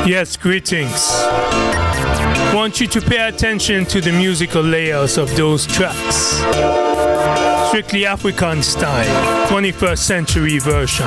Yes, greetings. Want you to pay attention to the musical layers of those tracks. Strictly African style, 21st century version.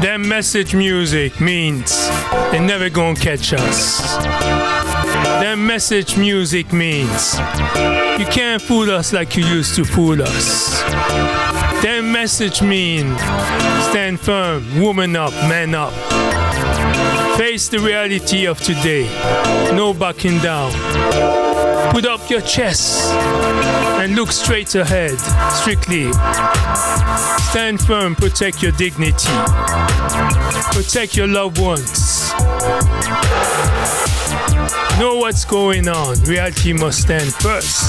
That message music means they never gonna catch us. That message music means you can't fool us like you used to fool us. That message means stand firm, woman up, man up. Face the reality of today, no backing down. Put up your chest and look straight ahead, strictly. Stand firm, protect your dignity. Protect your loved ones. Know what's going on. Reality must stand first.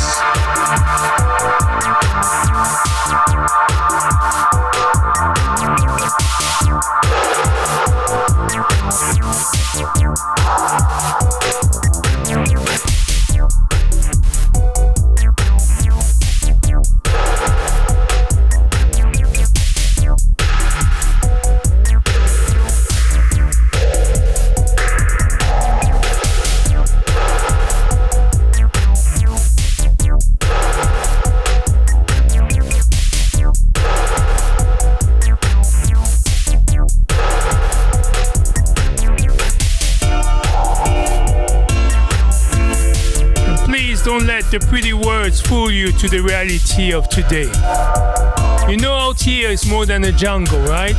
Don't let the pretty words fool you to the reality of today. You know out here is more than a jungle, right?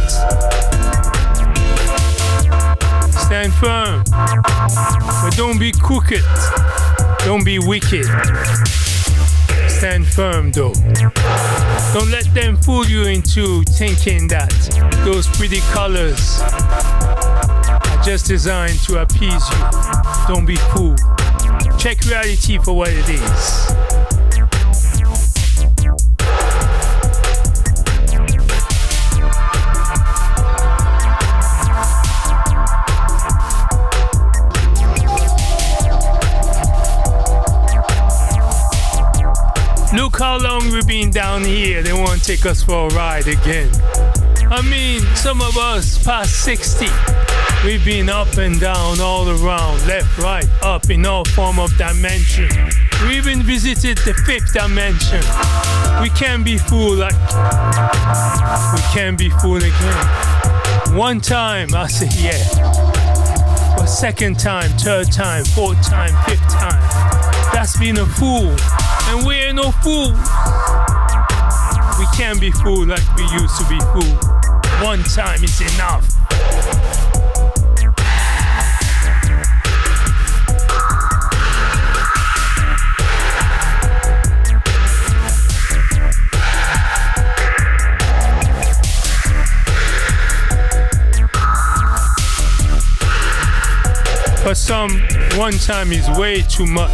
Stand firm, but don't be crooked. Don't be wicked. Stand firm though. Don't let them fool you into thinking that those pretty colors are just designed to appease you. Don't be fooled. Check reality for what it is. Look how long we've been down here. They won't take us for a ride again. I mean, some of us past 60. We've been up and down, all around, left, right, up in all form of dimension. We even visited the 5th dimension. We can't be fooled like we can't be fooled again. One time, I said yeah. But second time, third time, fourth time, fifth time. That's being a fool. And we ain't no fools. We can't be fooled like we used to be fooled. One time is enough. For some, one time is way too much.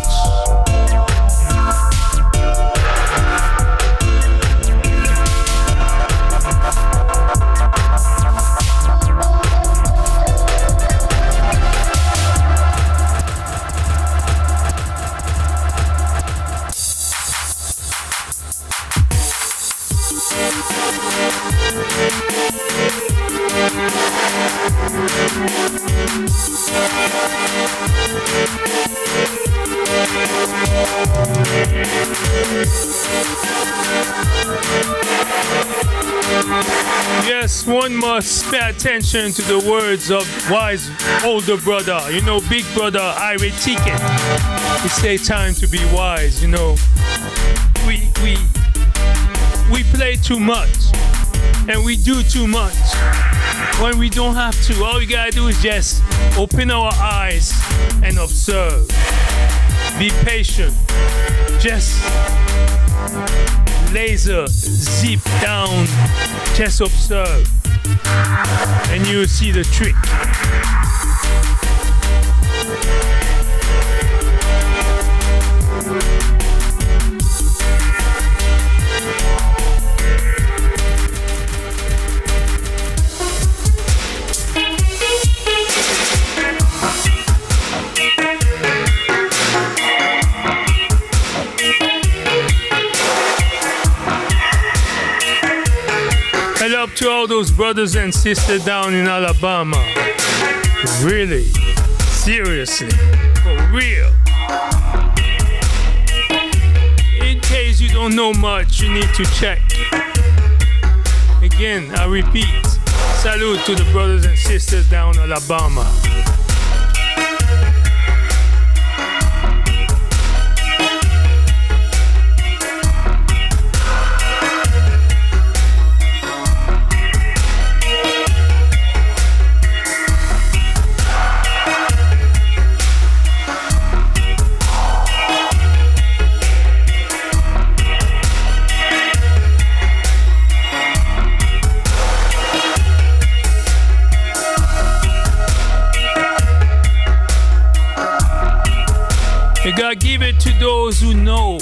Yes, one must pay attention to the words of wise older brother. You know, big brother, I read ticket. It's their time to be wise, you know. We play too much and we do too much when we don't have to. All we gotta do is just open our eyes and observe. Be patient. Just laser zip down. Just observe and you'll see the trick. And up to all those brothers and sisters down in Alabama. Really, seriously, for real. In case you don't know much, you need to check. Again, I repeat, salute to the brothers and sisters down in Alabama. You gotta give it to those who know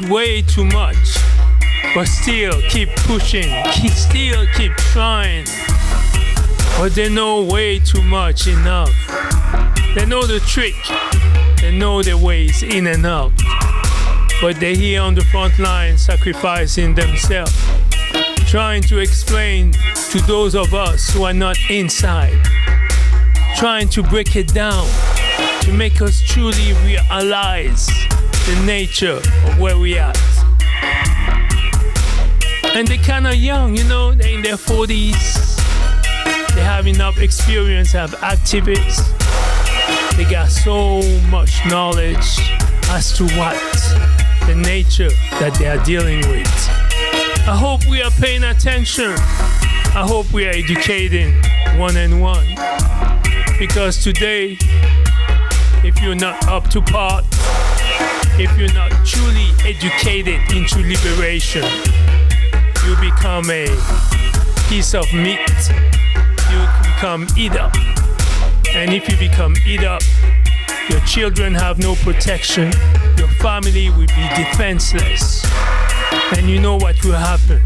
way too much, but still keep pushing, still keep trying. But they know way too much enough. They know the trick, they know the ways in and out. But they're here on the front line sacrificing themselves, trying to explain to those of us who are not inside, trying to break it down, to make us truly realize the nature of where we are. And they're kind of young, you know, they're in their 40s. They have enough experience, have activists. They got so much knowledge as to what the nature that they are dealing with. I hope we are paying attention. I hope we are educating one and one. Because today, if you're not up to par, if you're not truly educated into liberation, you become a piece of meat. You become eat up. And if you become eat up, your children have no protection. Your family will be defenseless. And you know what will happen.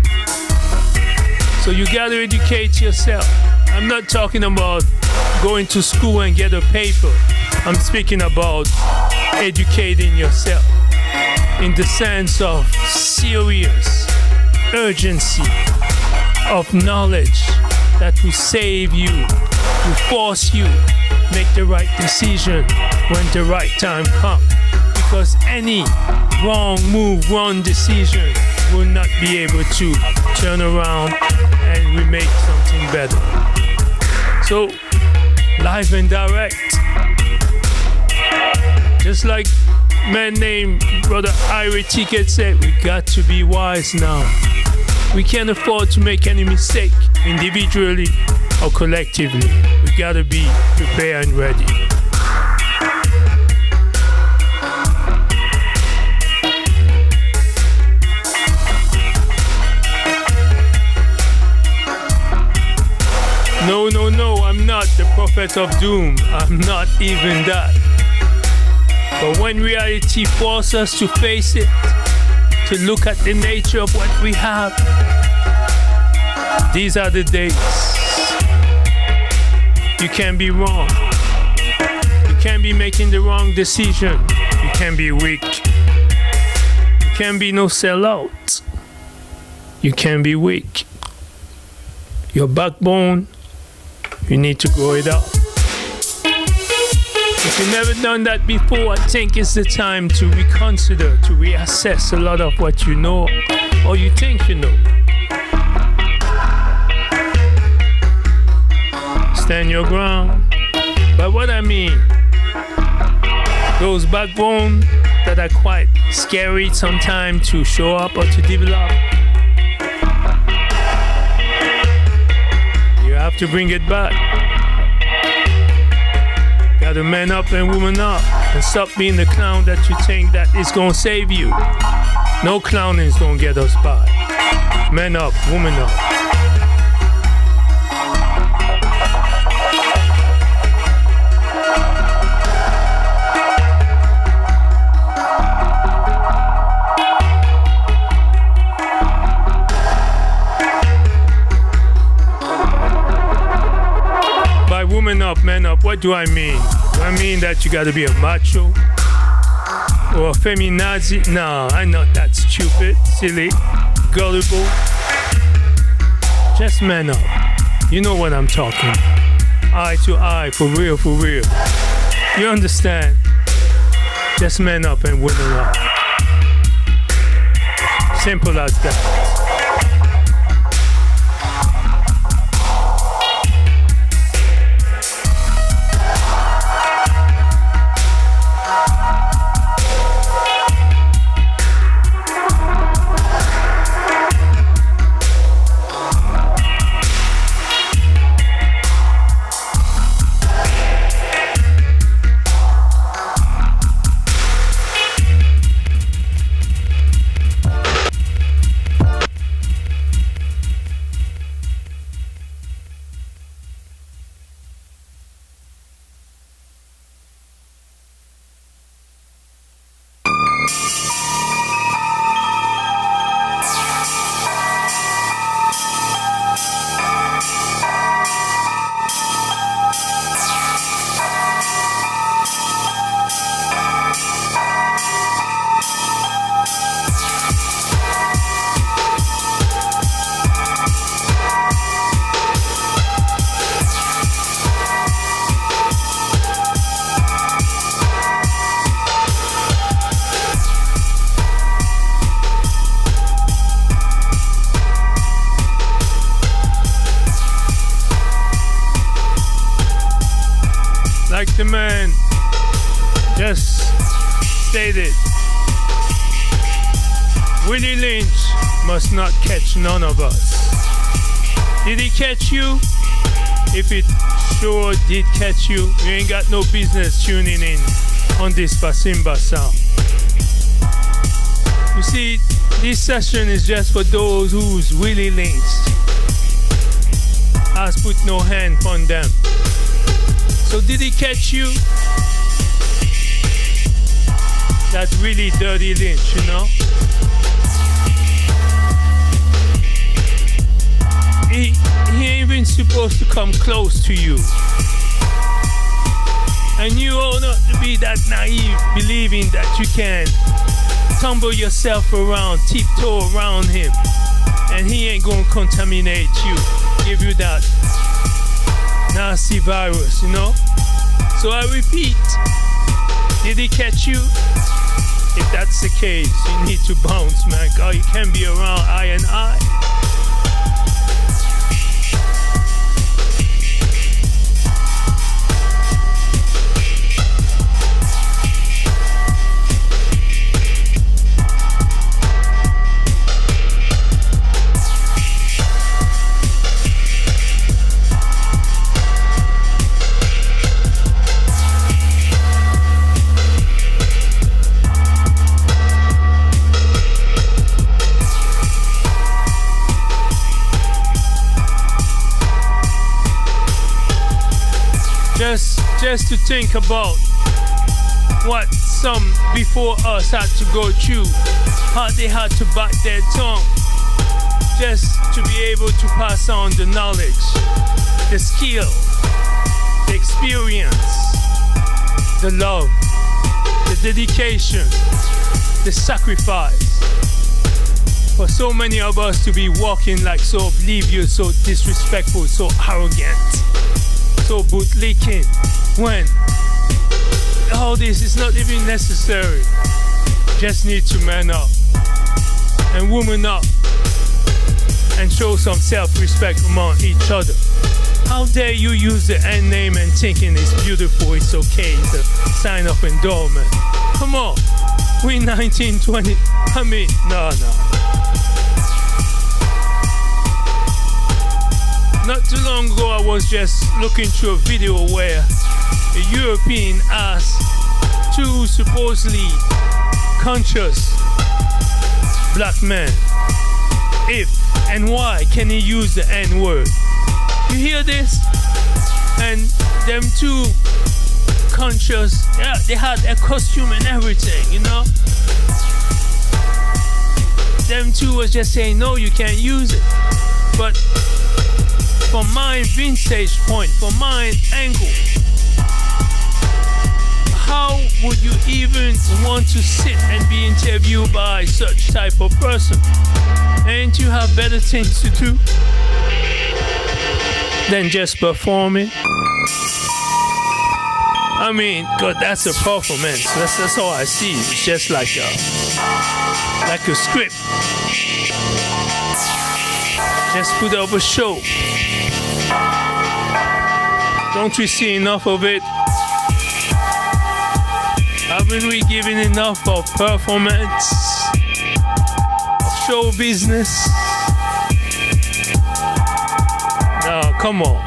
So you gotta educate yourself. I'm not talking about going to school and get a paper. I'm speaking about educating yourself in the sense of serious urgency of knowledge that will save you, will force you make the right decision when the right time comes. Because any wrong move, wrong decision will not be able to turn around and we make something better. So, live and direct. Just like man named Brother Irie Ticket said, we got to be wise now. We can't afford to make any mistake, individually or collectively. We gotta be prepared and ready. No, I'm not the prophet of doom. I'm not even that. But when reality forces us to face it, to look at the nature of what we have, these are the days. You can't be wrong. You can't be making the wrong decision. You can't be weak. You can't be no sellout. You can't be weak. Your backbone, you need to grow it up. If you've never done that before, I think it's the time to reconsider, to reassess a lot of what you know or you think you know. Stand your ground. But what I mean, those backbone that are quite scary sometimes to show up or to develop, you have to bring it back. Gotta man up and woman up and stop being the clown that you think that is gonna save you. No clowning is gonna get us by. Man up, woman up. By woman up, man up, what do I mean? Do I mean that you gotta be a macho or a feminazi? No, I'm not that stupid, silly, gullible. Just man up. You know what I'm talking. Eye to eye, for real, for real. You understand? Just man up and women up. Simple as that. Like the man just stated, Willie Lynch must not catch none of us. Did he catch you? If it sure did catch you, you ain't got no business tuning in on this FASIMBAS sound. You see, this session is just for those whose Willie Lynch has put no hand on them. So did he catch you? That really dirty Lynch, you know? He ain't even supposed to come close to you. And you ought not to be that naive, believing that you can tumble yourself around, tiptoe around him, and he ain't gonna contaminate you, give you that nasty virus, you know? So I repeat, did he catch you? If that's the case, you need to bounce, man. God, you can't be around I and I. Just to think about what some before us had to go through, how they had to bite their tongue just to be able to pass on the knowledge, the skill, the experience, the love, the dedication, the sacrifice. For so many of us to be walking like so oblivious, so disrespectful, so arrogant, so bootlicking, when all this is not even necessary. Just need to man up and woman up and show some self-respect among each other. How dare you use the end name and thinking it's beautiful, it's okay, it's a sign of endowment. Come on, we 1920, I mean, no. Not too long ago, I was just looking through a video where a European asked two supposedly conscious black men if and why can he use the N-word. You hear this? And them two conscious, yeah, they had a costume and everything, you know? Them two was just saying, no, you can't use it. But from my vintage point, from my angle, how would you even want to sit and be interviewed by such type of person? Ain't you have better things to do than just performing? I mean, God, that's a performance. That's all I see. It's just like a script. Just put up a show. Don't we see enough of it? Haven't we given enough of performance, of show business? No, come on.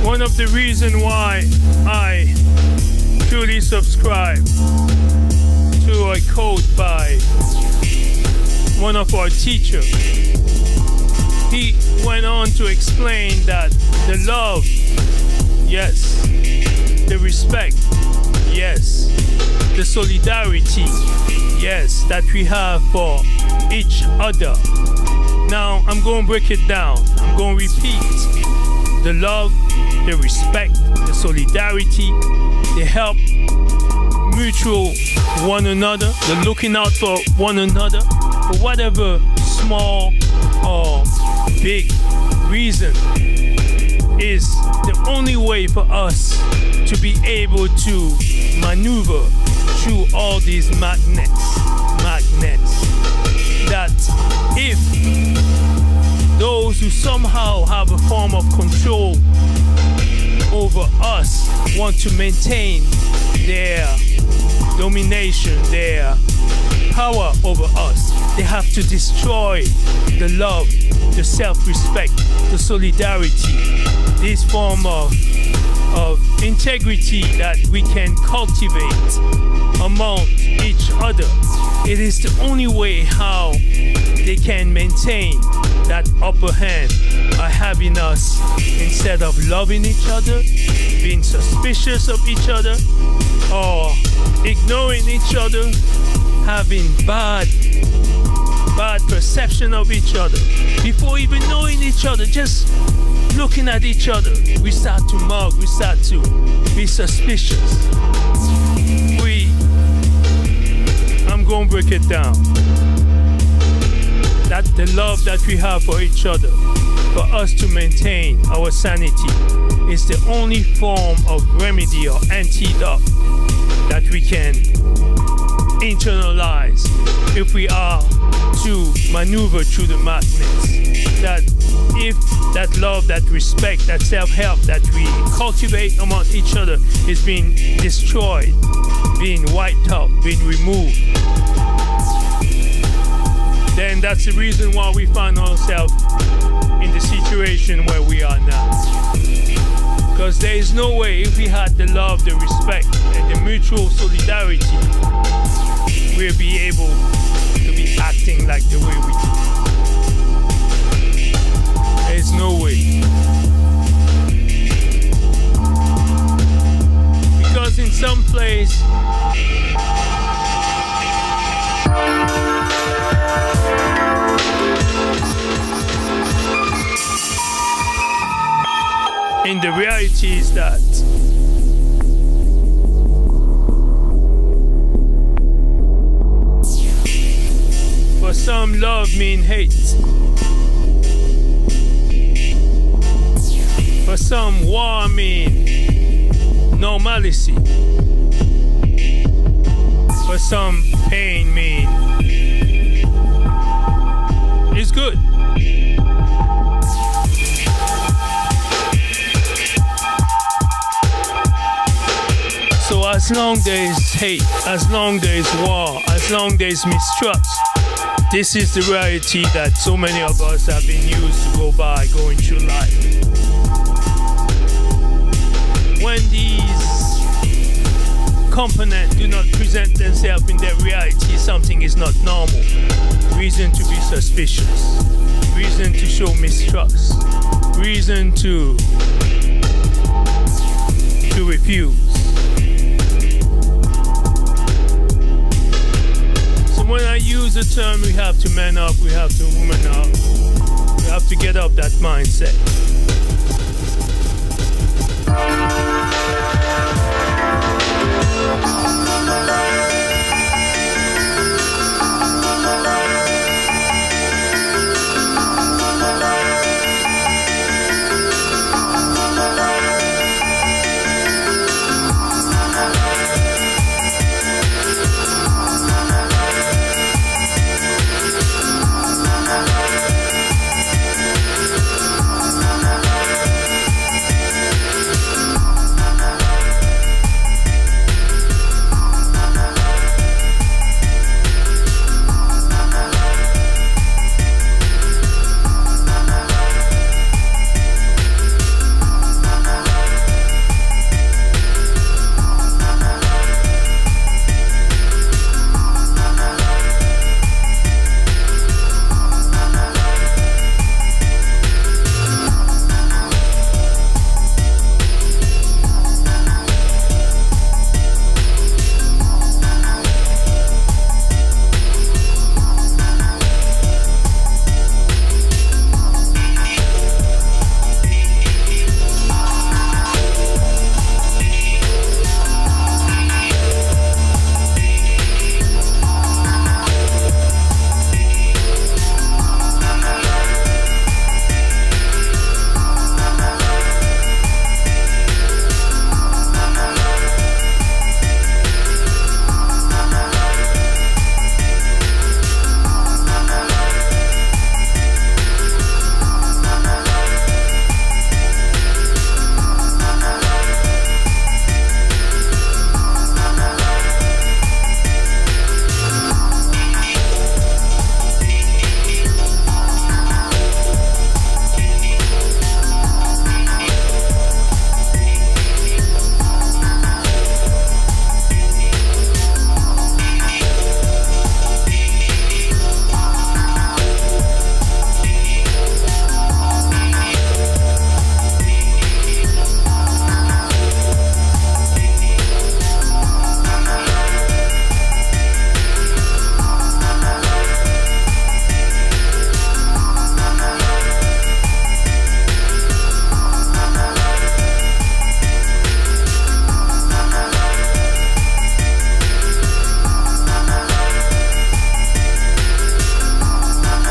One of the reasons why I truly subscribe to a quote by one of our teachers. He went on to explain that the love, yes, the respect, yes, the solidarity, yes, that we have for each other. Now, I'm going to break it down. I'm going to repeat. The love, the respect, the solidarity, the help, mutual one another, the looking out for one another, for whatever small or big reason, is the only way for us to be able to maneuver through all these magnets. That if those who somehow have a form of control over us want to maintain their domination, their power over us, they have to destroy the love, the self-respect, the solidarity, this form of integrity that we can cultivate among each other. It is the only way how they can maintain that upper hand by having us, instead of loving each other, being suspicious of each other, or ignoring each other, having bad perception of each other. Before even knowing each other, just looking at each other, we start to mug, we start to be suspicious. I'm going to break it down. That the love that we have for each other, for us to maintain our sanity, is the only form of remedy or antidote that we can internalize if we are to maneuver through the madness. That if that love, that respect, that self-help that we cultivate among each other is being destroyed, being wiped out, being removed, then that's the reason why we find ourselves in the situation where we are now. Because there is no way, if we had the love, the respect, and the mutual solidarity, we'll be able to be acting like the way we do. There's no way. Because in some place, in the reality is that for some, love means hate. For some, war means normalcy. For some, pain means it's good. So as long there is hate, as long there is war, as long there is mistrust, this is the reality that so many of us have been used to go by, going through life. When these components do not present themselves in their reality, something is not normal. Reason to be suspicious, reason to show mistrust, reason to refuse. So when I use the term we have to man up, we have to woman up, we have to get up that mindset.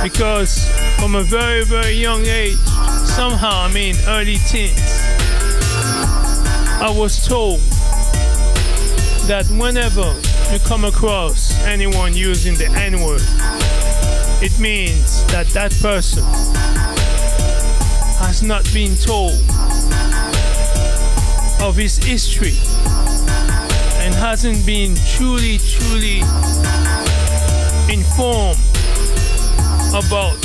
Because from a very, very young age, somehow, early teens, I was told that whenever you come across anyone using the N-word, it means that that person has not been told of his history and hasn't been truly informed about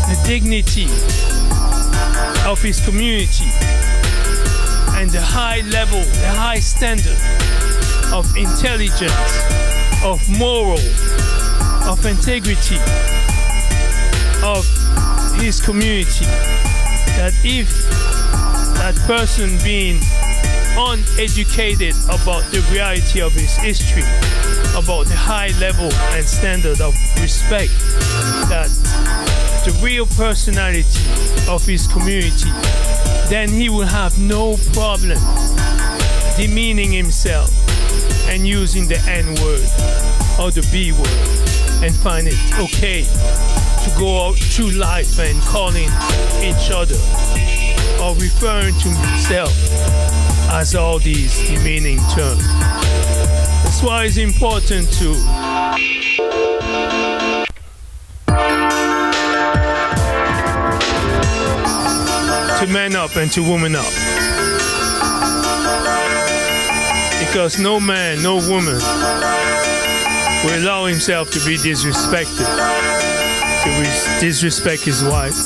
the dignity of his community, and the high level, the high standard of intelligence, of moral, of integrity of his community, that if that person being uneducated about the reality of his history, about the high level and standard of respect, that the real personality of his community, then he will have no problem demeaning himself and using the N-word or the B-word and find it okay to go out through life and calling each other or referring to himself as all these demeaning terms. That's why it's important to man up and to woman up. Because no man, no woman will allow himself to be disrespected, to disrespect his wife,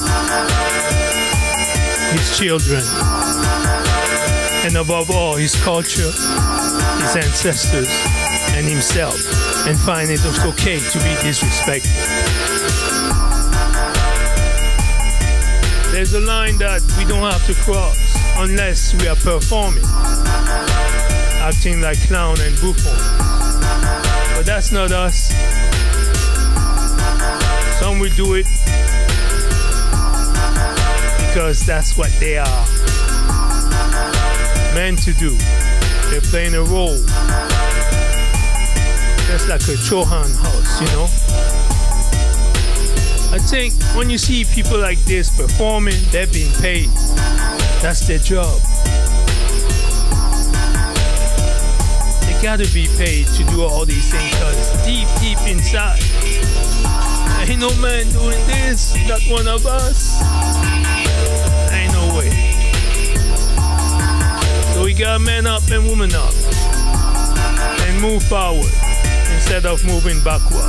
his children, and above all, his culture, his ancestors, and himself, and find it okay to be disrespected. There's a line that we don't have to cross unless we are performing, acting like clown and buffoon. But that's not us. Some will do it because that's what they are meant to do. They're playing a role. Just like a Chohan house, you know? I think when you see people like this performing, they're being paid. That's their job. They gotta be paid to do all these things, because deep inside, ain't no man doing this, not one of us. Ain't no way. So we gotta man up and woman up and move forward instead of moving backward.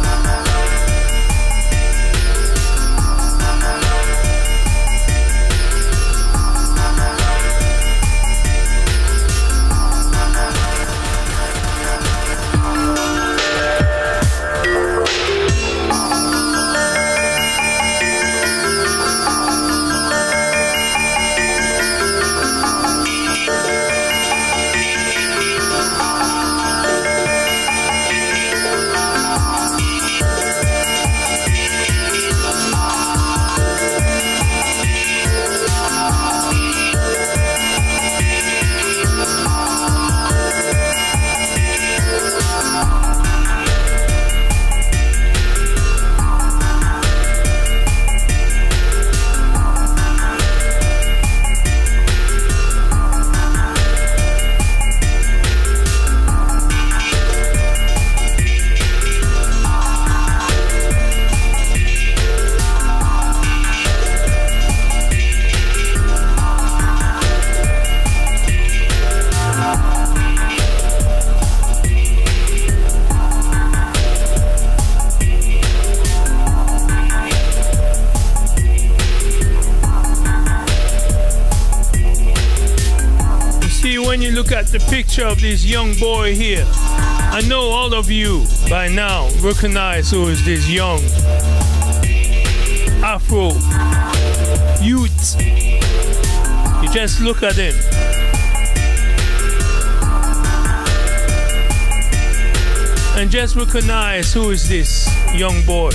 When you look at the picture of this young boy here, I know all of you by now recognize who is this young Afro youth. You just look at him. And just recognize who is this young boy.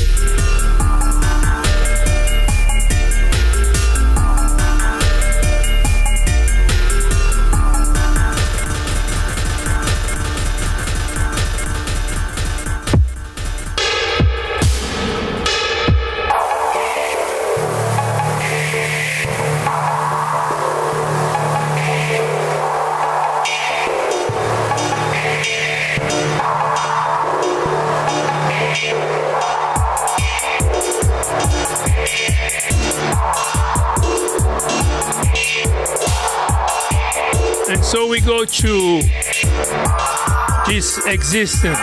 So we go through this existence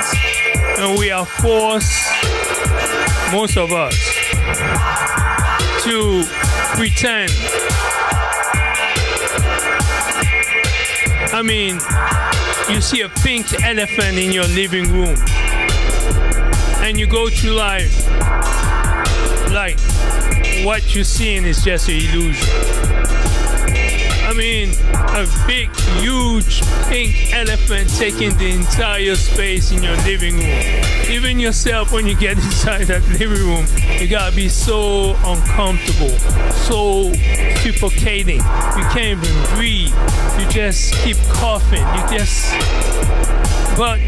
and we are forced, most of us, to pretend. I mean, you see a pink elephant in your living room and you go through life like what you're seeing is just an illusion. I mean, a big, huge pink elephant taking the entire space in your living room. Even yourself, when you get inside that living room, you gotta be so uncomfortable, so suffocating. You can't even breathe. You just keep coughing. But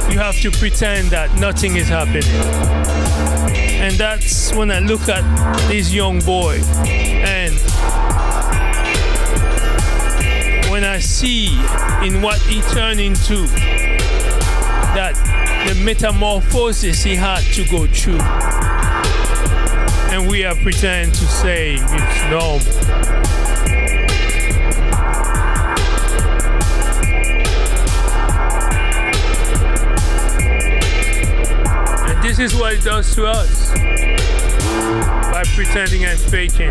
you have to pretend that nothing is happening. And that's when I look at this young boy and when I see in what he turned into, that the metamorphosis he had to go through. And we are pretending to say it's normal. This is what it does to us by pretending and faking.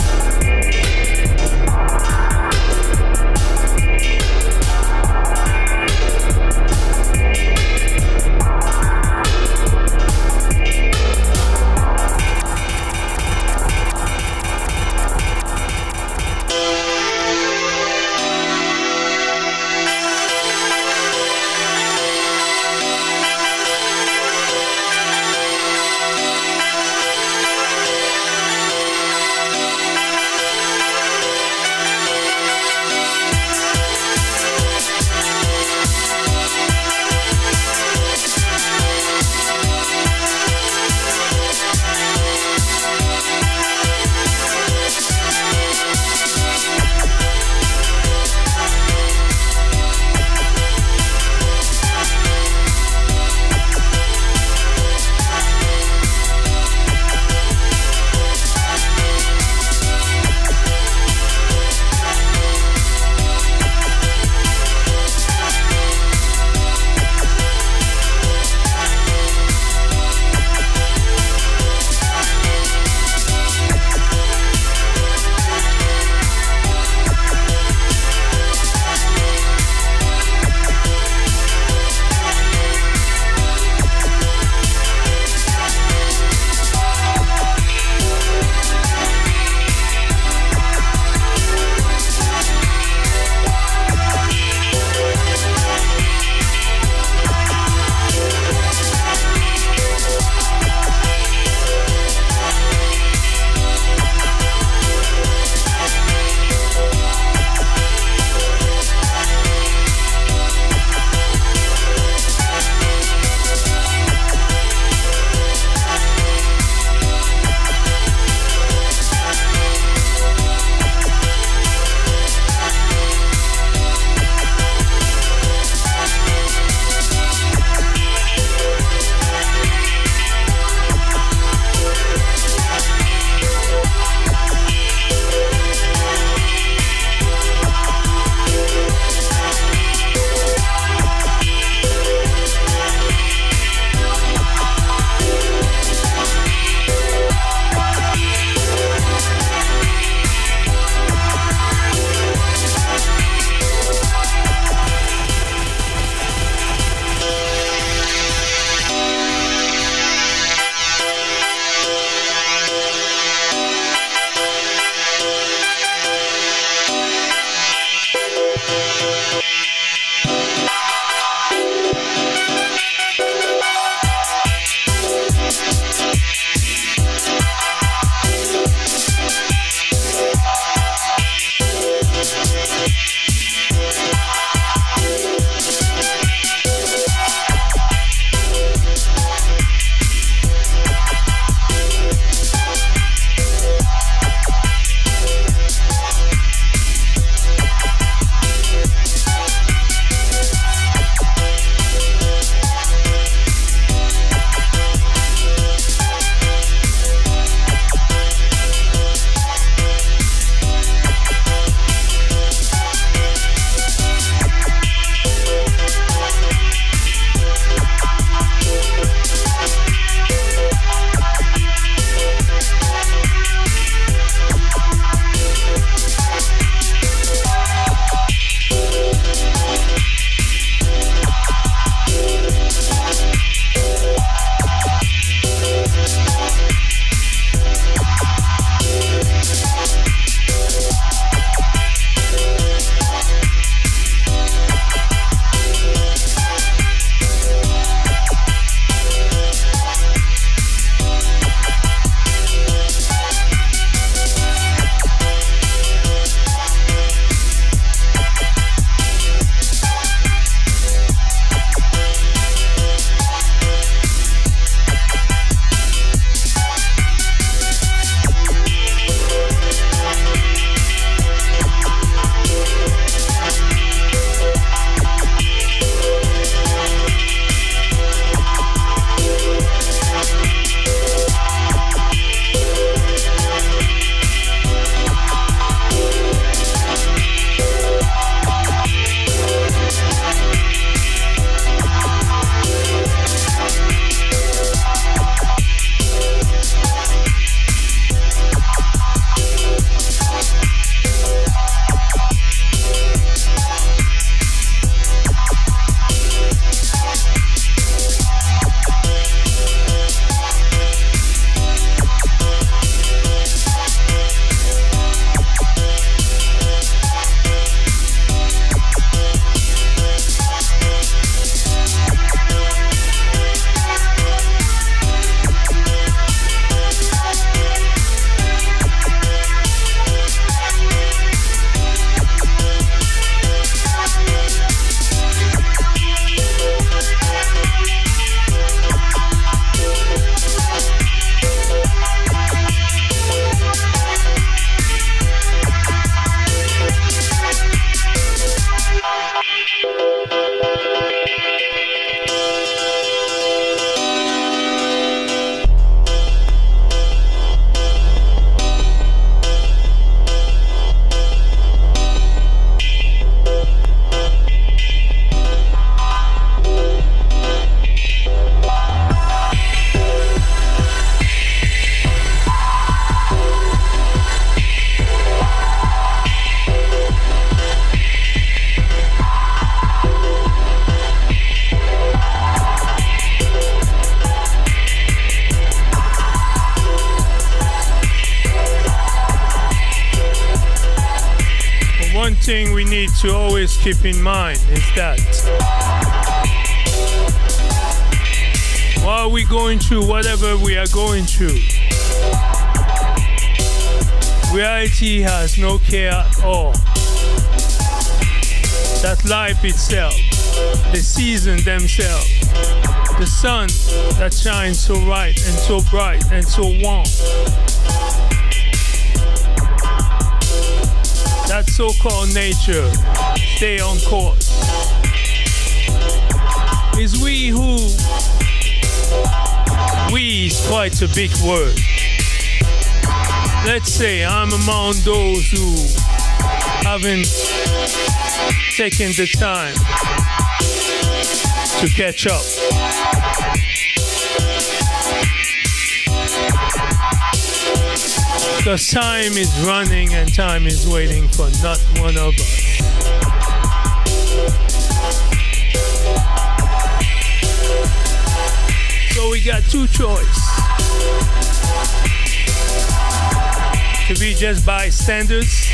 thing we need to always keep in mind is that while we're going through whatever we are going through, reality has no care at all. That life itself, the seasons themselves, the sun that shines so bright and so bright and so warm, that so-called nature, stay on course. Is we is quite a big word. Let's say I'm among those who haven't taken the time to catch up. Because time is running and time is waiting for not one of us. So we got two choices. To be just bystanders,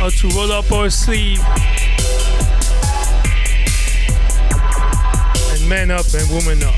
or to roll up our sleeve and man up and woman up.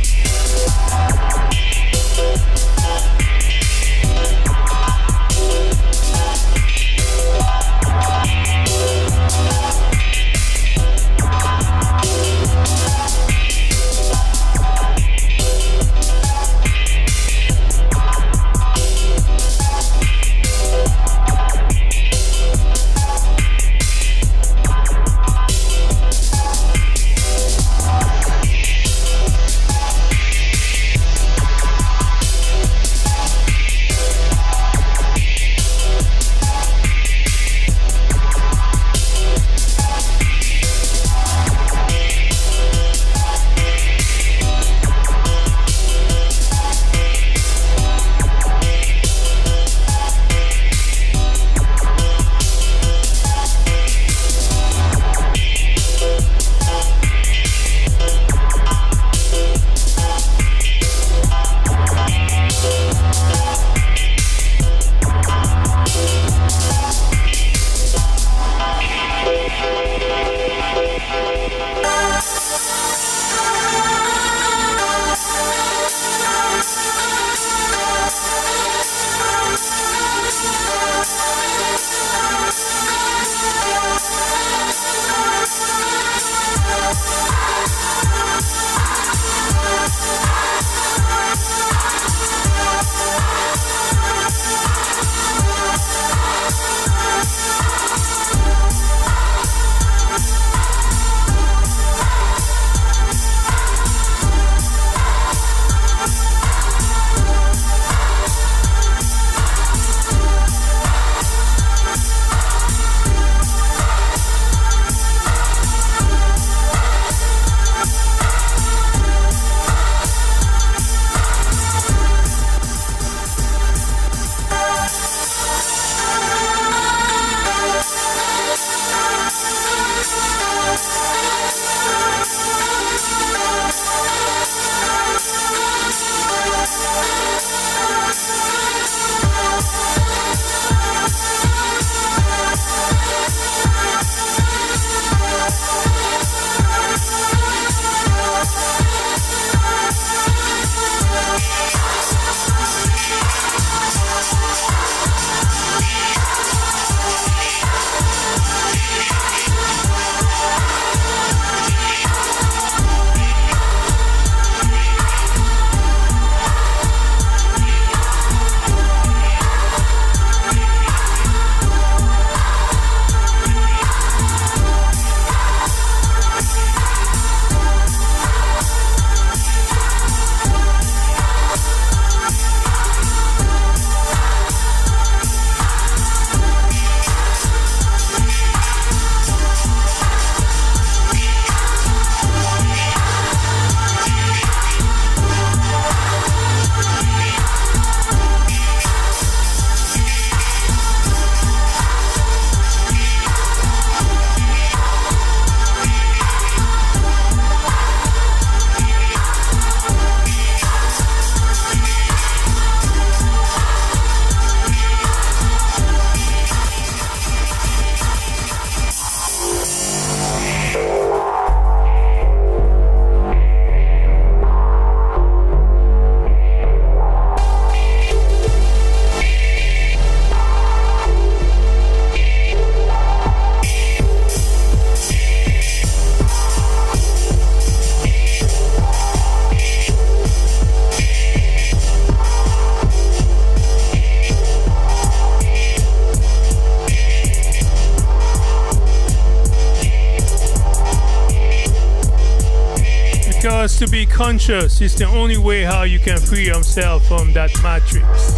Because to be conscious is the only way how you can free yourself from that matrix.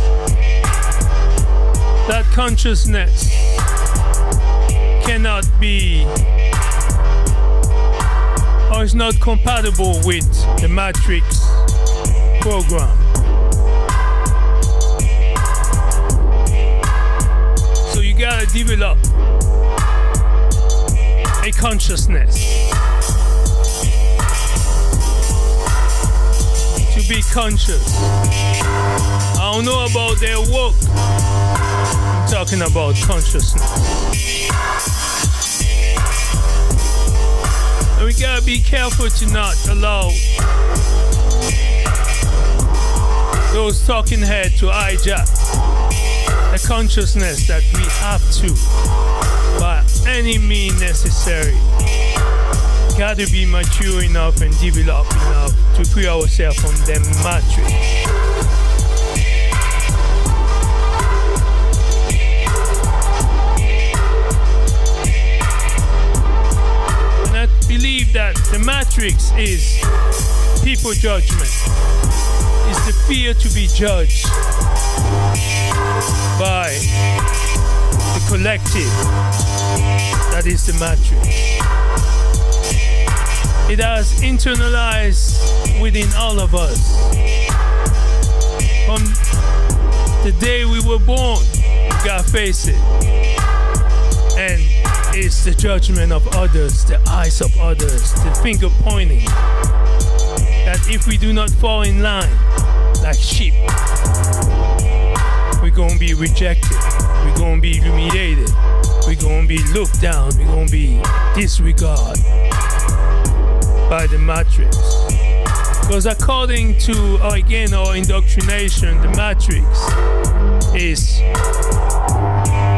That consciousness cannot be, or is not compatible with the matrix program. So you gotta develop a consciousness to be conscious. I don't know about their work. I'm talking about consciousness. And we gotta be careful to not allow those talking heads to hijack the consciousness that we have to, by any means necessary. Gotta be mature enough and developed enough to free ourselves from the matrix. And I believe that the matrix is people judgment. It's the fear to be judged by the collective that is the matrix. It has internalized within all of us. From the day we were born, we gotta face it. And it's the judgment of others, the eyes of others, the finger pointing. That if we do not fall in line like sheep, we're gonna be rejected, we're gonna be humiliated, we're gonna be looked down, we're gonna be disregarded by the matrix. Because according to, again, our indoctrination, the matrix is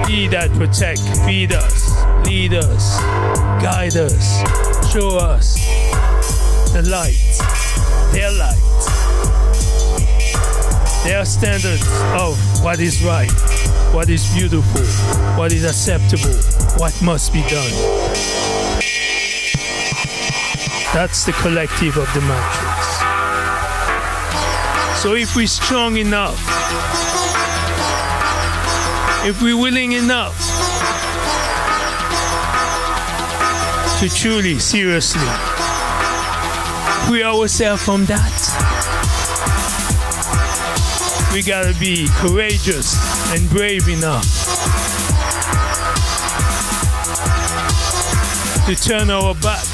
he that protect, feed us, lead us, guide us, show us the light, their light, their standards of what is right, what is beautiful, what is acceptable, what must be done. That's the collective of the matrix. So if we're strong enough, if we're willing enough to truly, seriously free ourselves from that, we gotta be courageous and brave enough to turn our back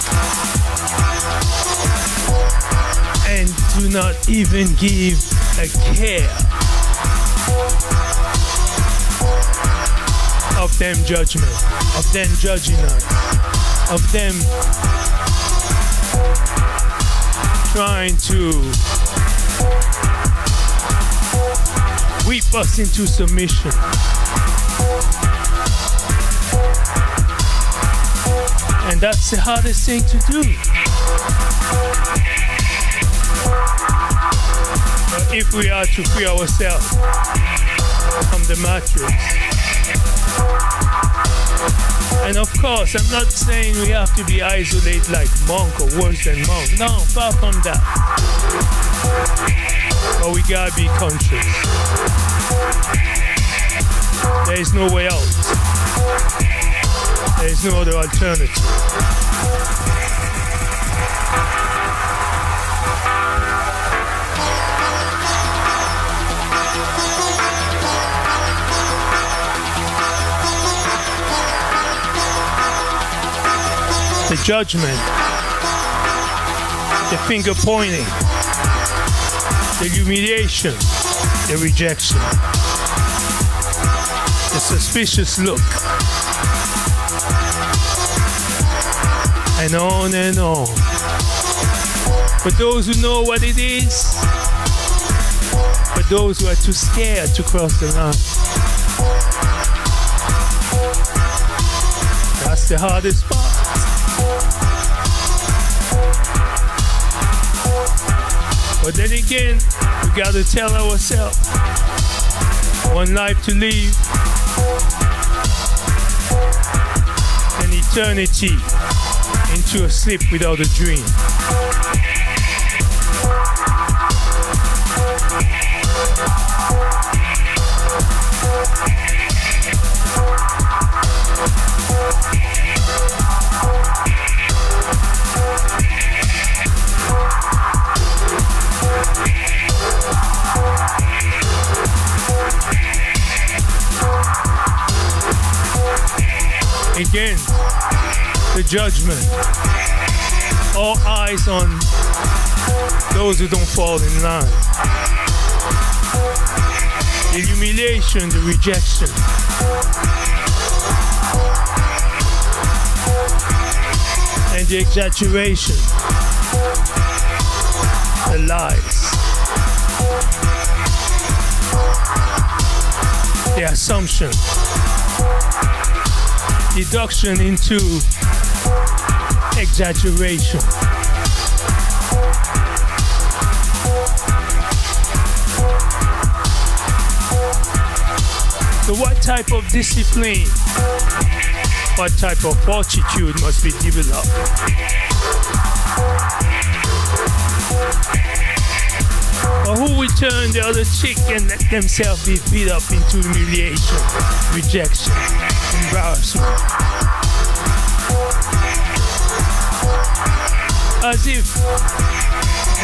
and do not even give a care of them judgment, of them judging us, of them trying to whip us into submission. And that's the hardest thing to do. But if we are to free ourselves from the matrix, and of course, I'm not saying we have to be isolated like monk or worse than monk. No, far from that. But we gotta be conscious. There is no way out. There is no other alternative. The judgment, the finger pointing, the humiliation, the rejection, the suspicious look, and on and on. For those who know what it is, for those who are too scared to cross the line, that's the hardest part. But then again, we gotta tell ourselves, one life to live, an eternity into a sleep without a dream. Again, the judgment. All eyes on those who don't fall in line. The humiliation, the rejection. And the exaggeration. The lies. The assumption. Deduction into exaggeration. So what type of discipline, what type of fortitude must be developed? Or who will turn the other cheek and let themselves be beat up into humiliation, rejection, embarrassment? As if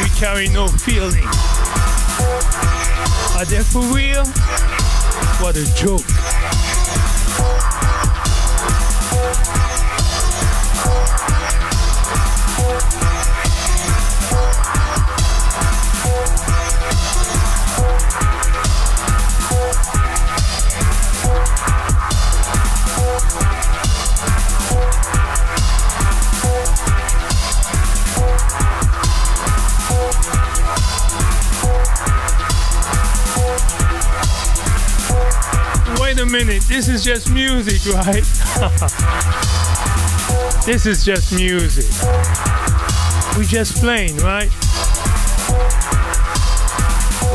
we carry no feeling. Are they for real? What a joke. Wait a minute, this is just music, right? This is just music. We just playing, right?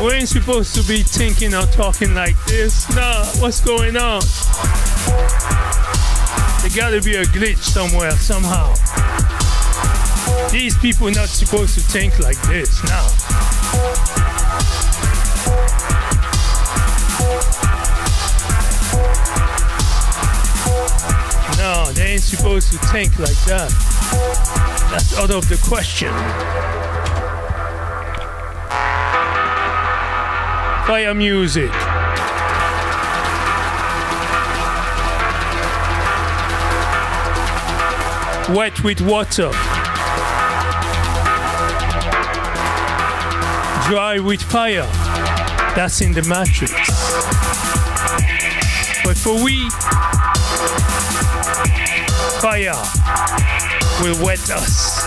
We ain't supposed to be thinking or talking like this. Nah, what's going on? There gotta be a glitch somewhere, somehow. These people not supposed to think like this now. No, they ain't supposed to think like that. That's out of the question. Fire music. Wet with water. Dry with fire. That's in the Matrix. But for we, fire will wet us,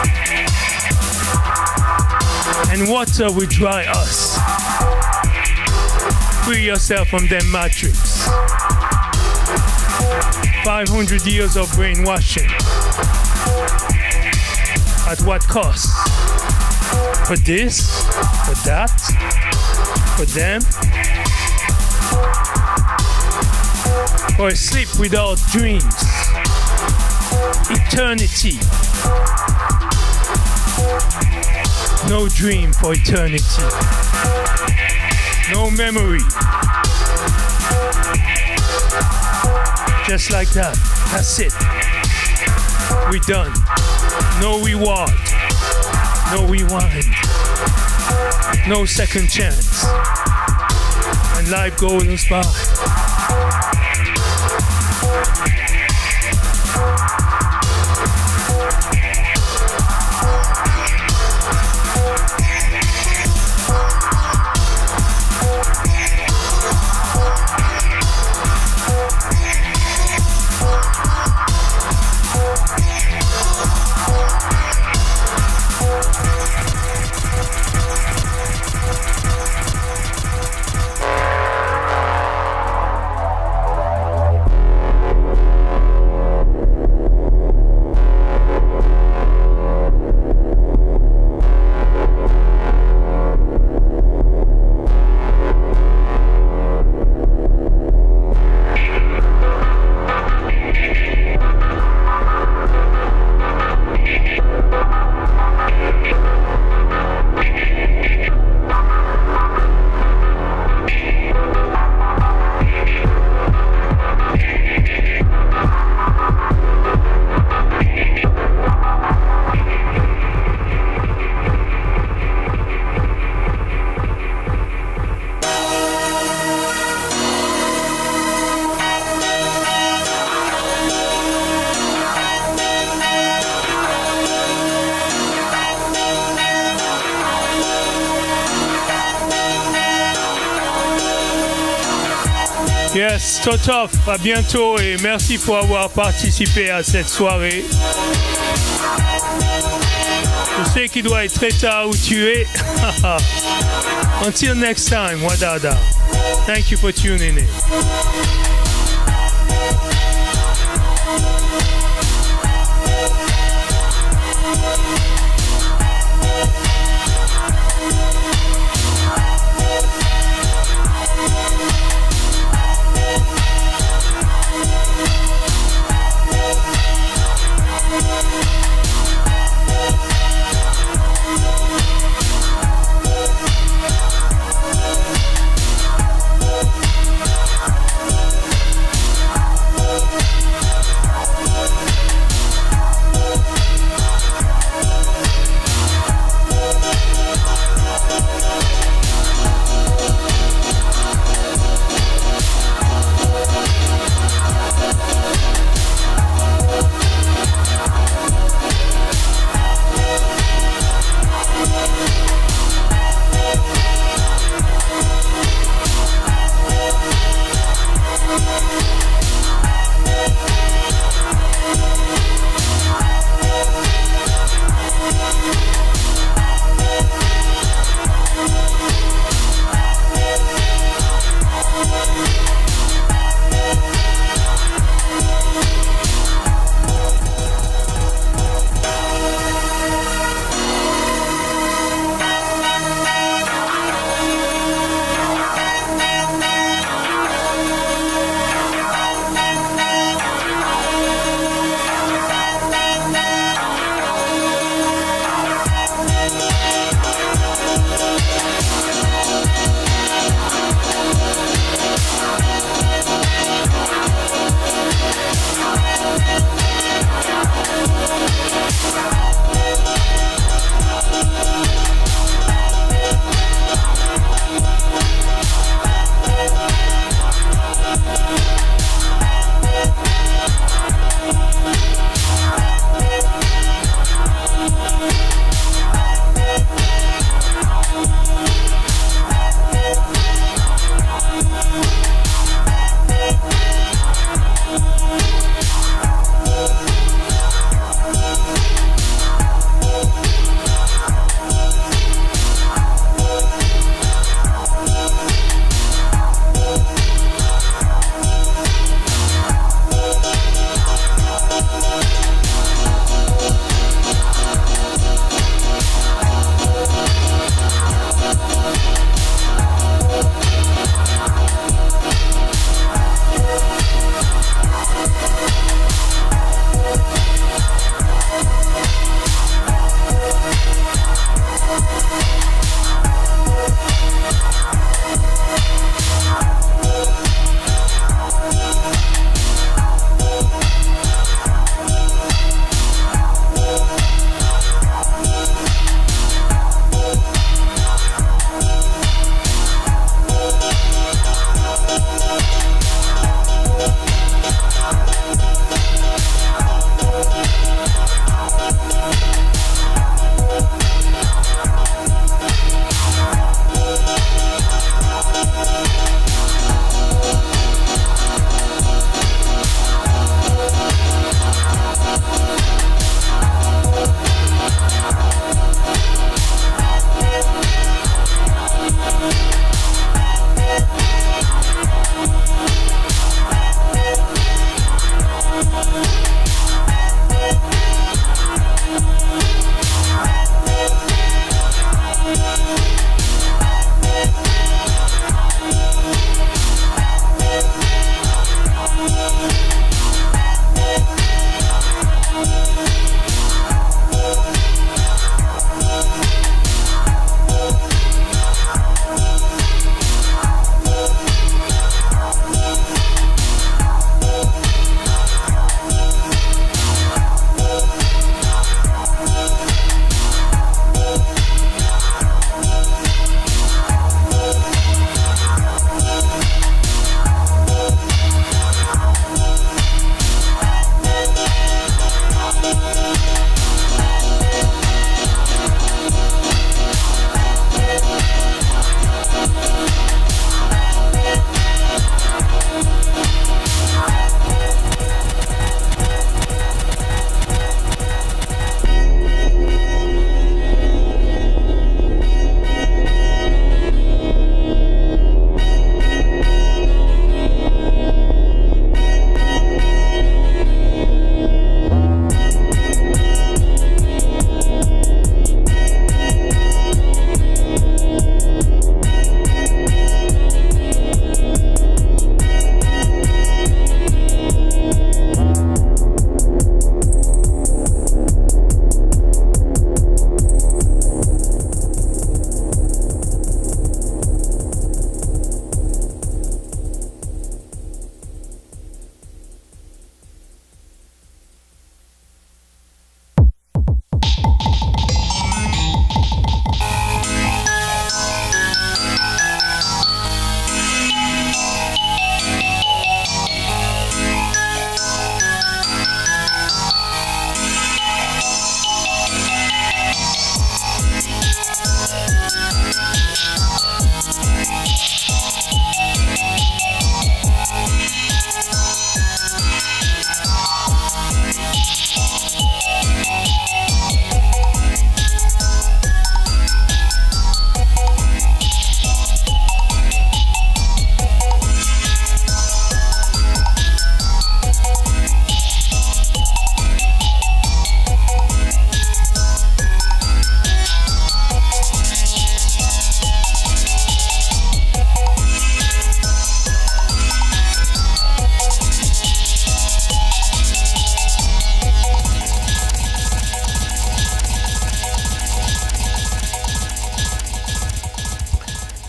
and water will dry us. Free yourself from them Matrix. 500 years of brainwashing. At what cost? For this? For that? For them? For a sleep without dreams. Eternity. No dream for eternity. No memory. Just like that. That's it. We're done. No reward. No rewind. No second chance. And life goes by. Yes, Totov, à bientôt et merci pour avoir participé à cette soirée. Je sais qu'il doit être très tard où tu es. Until next time, Wadada. Thank you for tuning in.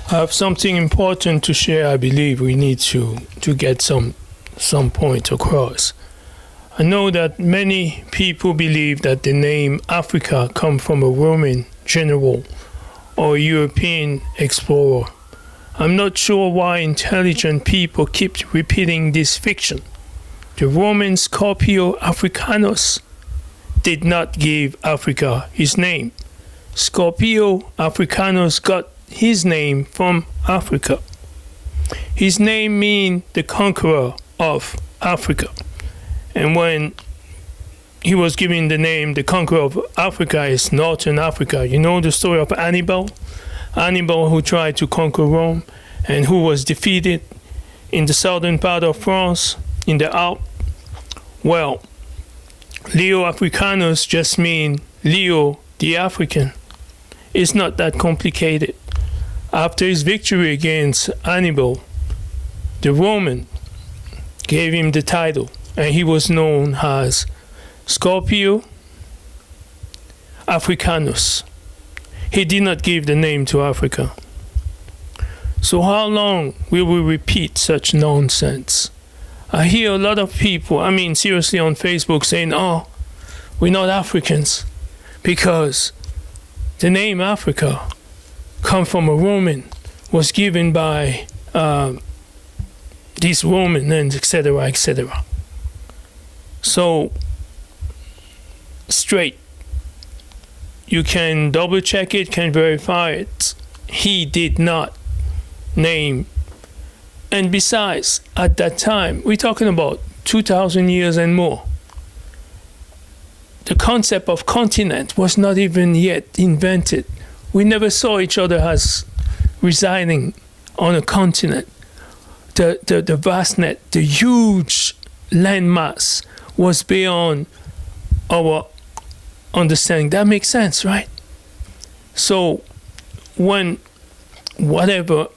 I have something important to share. I believe we need to get some point across. I know that many people believe that the name Africa comes from a Roman general or European explorer. I'm not sure why intelligent people keep repeating this fiction. The Roman Scipio Africanus did not give Africa his name. Scipio Africanus got his name from Africa. His name means the conqueror of Africa. And when he was given the name, the conqueror of Africa is Northern Africa. You know the story of Hannibal? Hannibal, who tried to conquer Rome and who was defeated in the southern part of France, in the Alps. Well, Leo Africanus just means Leo the African. It's not that complicated. After his victory against Hannibal, the Roman gave him the title, and he was known as Scipio Africanus. He did not give the name to Africa. So how long will we repeat such nonsense? I hear a lot of people, seriously, on Facebook saying, oh, we're not Africans because the name Africa comes from a Roman, was given by these Roman, and etc., etc. So, straight, you can double check it, can verify it. He did not name. And besides, at that time, we're talking about 2,000 years and more. The concept of continent was not even yet invented. We never saw each other as residing on a continent. The vastness, the huge landmass was beyond our understanding. That makes sense, right? So when whatever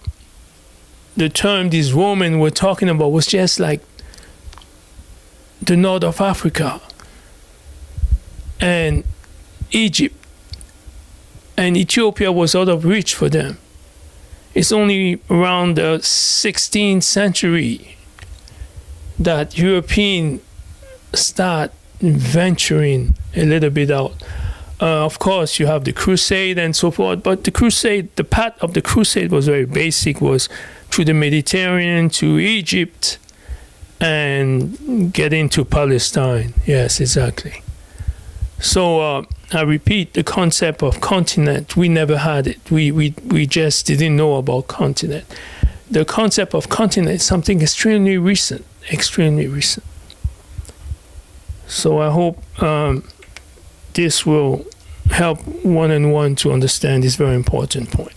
the term these Romans were talking about was just like the north of Africa and Egypt and Ethiopia was out of reach for them. It's only around the 16th century that Europeans start venturing a little bit out. Of course, you have the crusade and so forth, but the path of the crusade was very basic, was through the Mediterranean to Egypt and get into Palestine. Yes, exactly. So I repeat, the concept of continent, we never had it. We just didn't know about continent. The concept of continent is something extremely recent, extremely recent. So I hope this will help one and one to understand this very important point.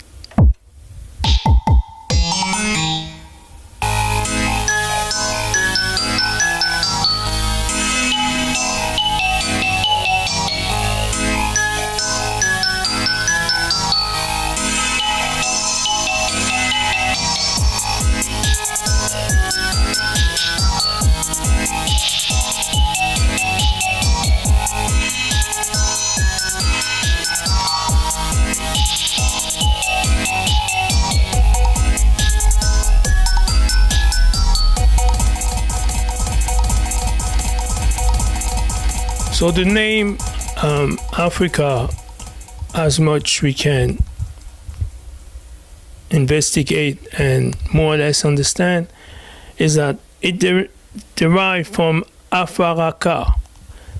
So the name Africa, as much we can investigate and more or less understand, is that it derived from Afaraka.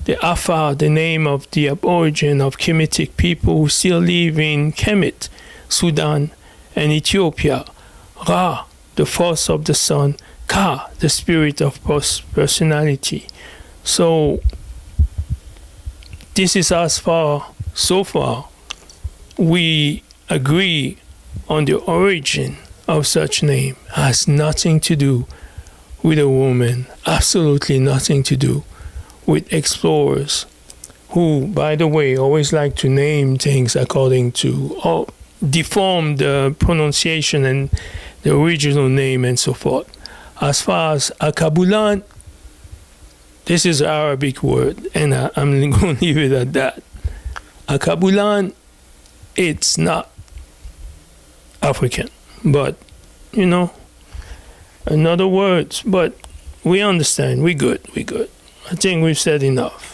The Afar, the name of the aborigine of Kemetic people who still live in Kemet, Sudan, and Ethiopia. Ra, the force of the sun. Ka, the spirit of personality. So this is so far, we agree on the origin of such name. Has nothing to do with a woman, absolutely nothing to do with explorers who, by the way, always like to name things according to, or deform the pronunciation and the original name and so forth. As far as Akabulan, this is an Arabic word, and I'm going to leave it at that. Akabulan, it's not African. But, you know, in other words, but we understand. We good. I think we've said enough.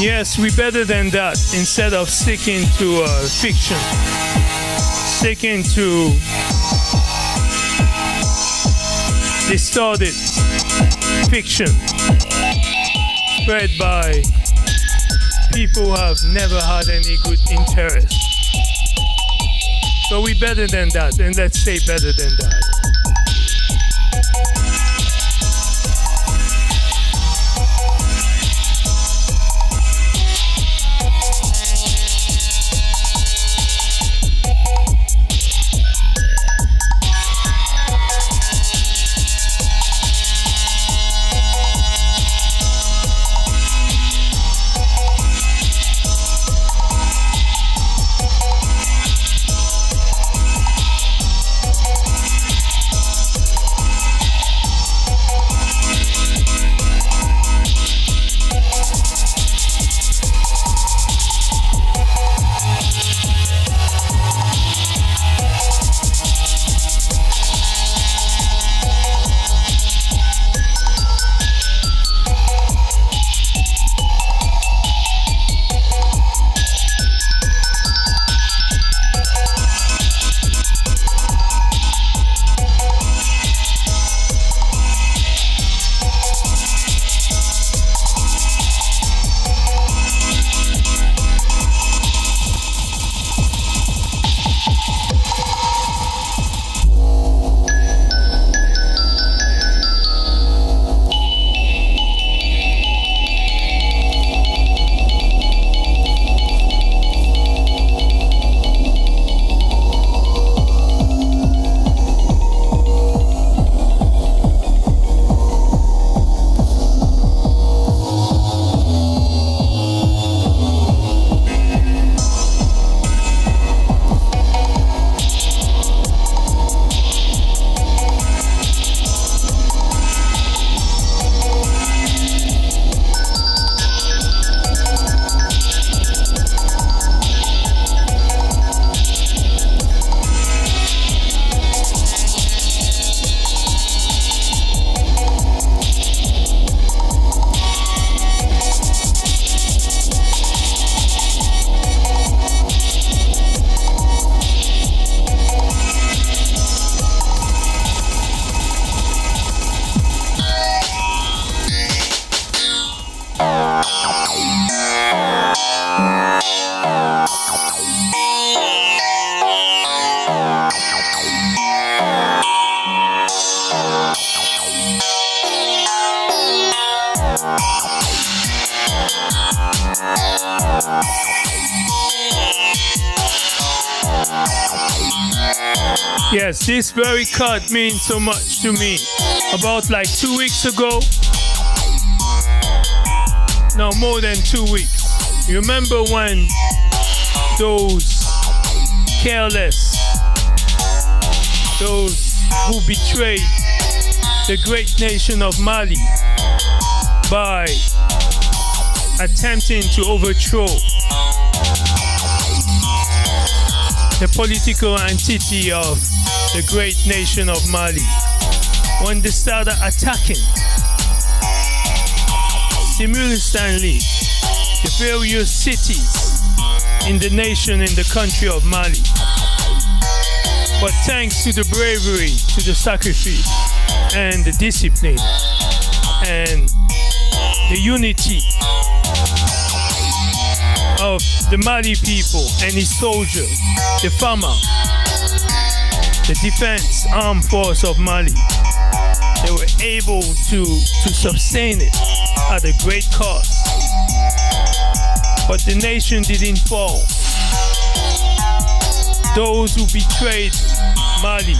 Yes, we better than that. Instead of sticking to fiction, sticking to distorted fiction spread by people who have never had any good interest. So we better than that, and let's say better than that. Yes, this very cut means so much to me. About like 2 weeks ago, no, more than 2 weeks. You remember when those careless, those who betrayed the great nation of Mali by attempting to overthrow the political entity of the great nation of Mali, when they started attacking simultaneously the various cities in the nation, in the country of Mali. But thanks to the bravery, to the sacrifice, and the discipline, and the unity of the Mali people and its soldiers, the farmer, the defense armed force of Mali, they were able to sustain it at a great cost. But the nation didn't fall. Those who betrayed Mali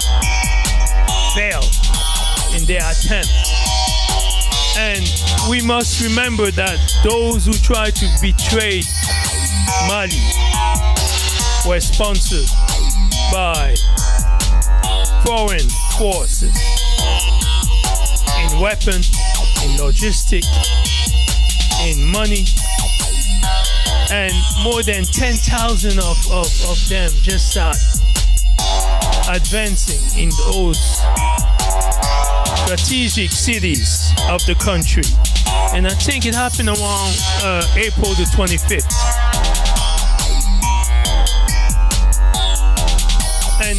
failed in their attempt. And we must remember that those who tried to betray Mali were sponsored by foreign forces in weapons, in logistics, in money, and more than 10,000 of them just start advancing in those strategic cities of the country. And I think it happened around April the 25th. And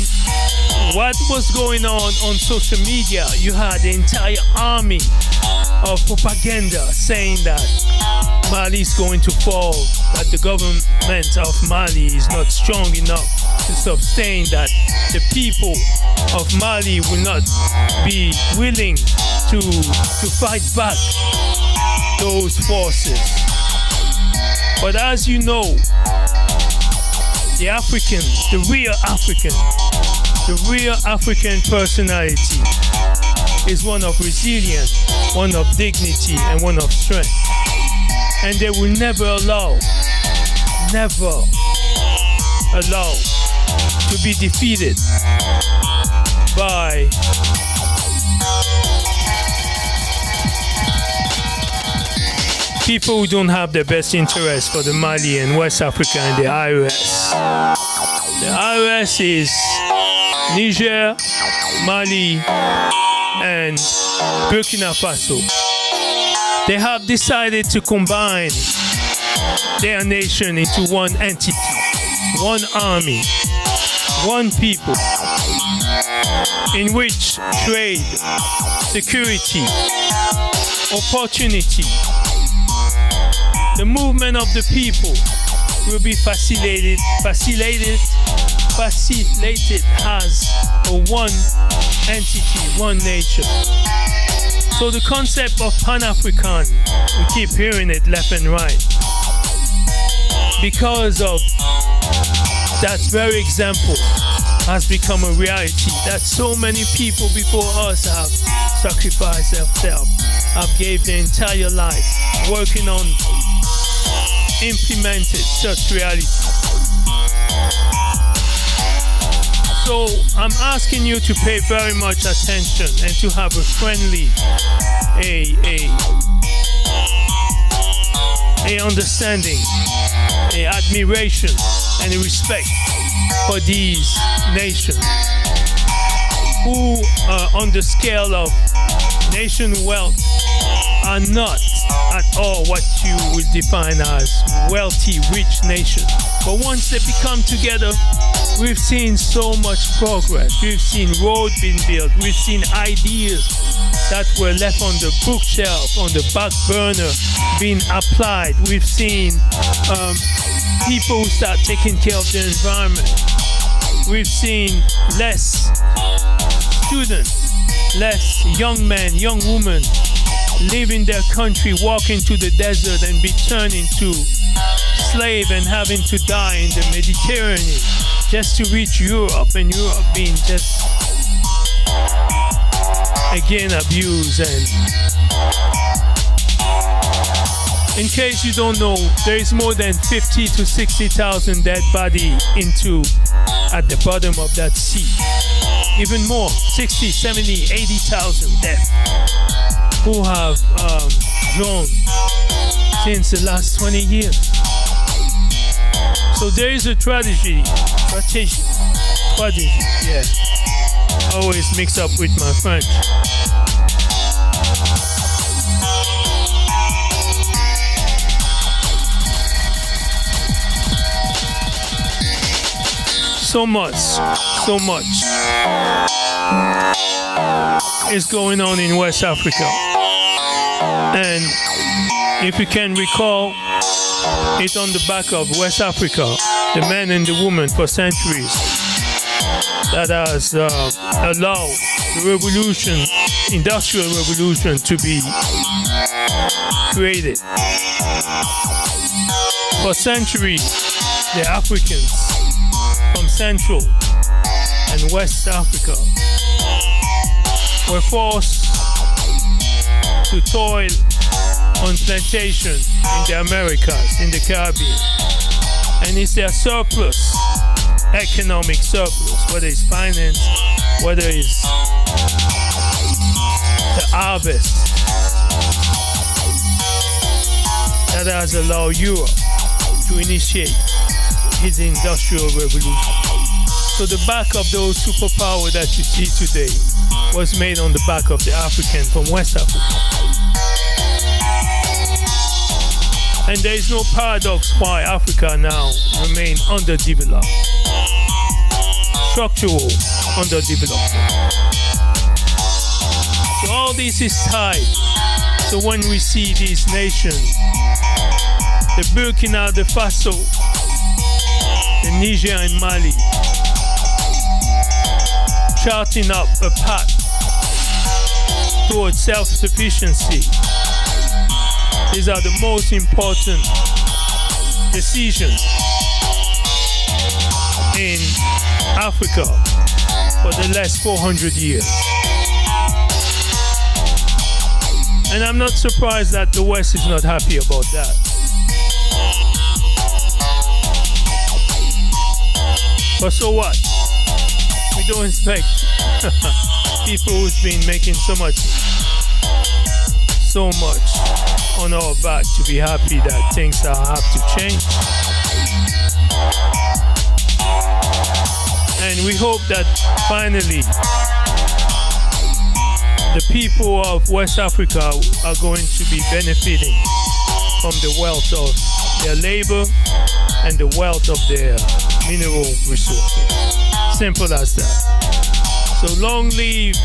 what was going on social media, you had the entire army of propaganda saying that Mali is going to fall, that the government of Mali is not strong enough to sustain, that the people of Mali will not be willing to fight back those forces. But as you know, the African, the real African personality is one of resilience, one of dignity, and one of strength. And they will never allow to be defeated by people who don't have the best interest for the Mali and West Africa and the IOS. The IOS is Niger, Mali, and Burkina Faso. They have decided to combine their nation into one entity, one army, one people, in which trade, security, opportunity, the movement of the people will be facilitated as a one entity, one nation. So the concept of Pan-African, we keep hearing it left and right. Because of that very example has become a reality, that so many people before us have sacrificed themselves, have gave their entire life working on implemented such reality. So I'm asking you to pay very much attention and to have a friendly, a understanding, a admiration, and a respect for these nations who, on the scale of nation wealth, are not at all what you would define as wealthy, rich nations. But once they become together, we've seen so much progress. We've seen roads being built. We've seen ideas that were left on the bookshelf, on the back burner, being applied. We've seen people start taking care of the environment. We've seen less students, less young men, young women leaving their country, walking to the desert and be turned into slave and having to die in the Mediterranean just to reach Europe, and Europe being just again abused. And in case you don't know, there is more than 50 to 60,000 dead bodies at the bottom of that sea. Even more, 60, 70, 80,000 deaths who have drowned since the last 20 years. So there is a strategy, yeah. Always mix up with my French. So much is going on in West Africa. And if you can recall, it's on the back of West Africa, the man and the woman for centuries, that has allowed the revolution, industrial revolution, to be created. For centuries, the Africans from Central and West Africa were forced to toil on plantations in the Americas, in the Caribbean. And it's their surplus, economic surplus, whether it's finance, whether it's the harvest, that has allowed Europe to initiate its industrial revolution. So the back of those superpowers that you see today was made on the back of the African from West Africa. And there is no paradox why Africa now remains underdeveloped. Structural underdevelopment. So all this is tied. So when we see these nations, the Burkina Faso, the Niger and Mali, charting up a path towards self-sufficiency, these are the most important decisions in Africa for the last 400 years. And I'm not surprised that the West is not happy about that. But so what? We don't expect people who's been making so much on our back to be happy that things have to change. And we hope that finally the people of West Africa are going to be benefiting from the wealth of their labor and the wealth of their mineral resources. Simple as that. So long live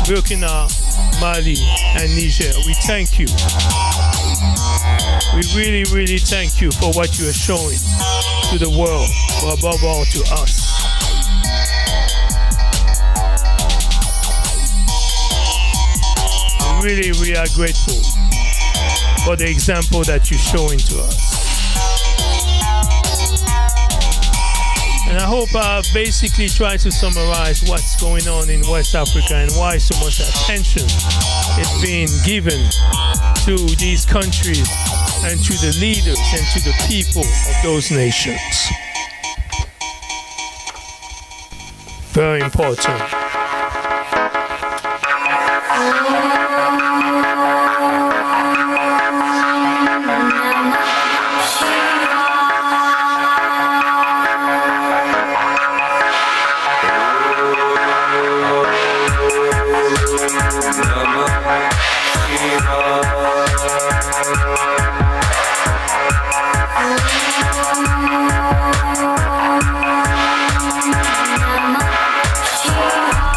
Burkina, Mali, and Niger. We thank you. We really, really thank you for what you are showing to the world, but above all to us. Really, we are grateful for the example that you're showing to us. And I hope I've basically tried to summarize what's going on in West Africa and why so much attention is being given to these countries and to the leaders and to the people of those nations. Very important. Namah Shivaya.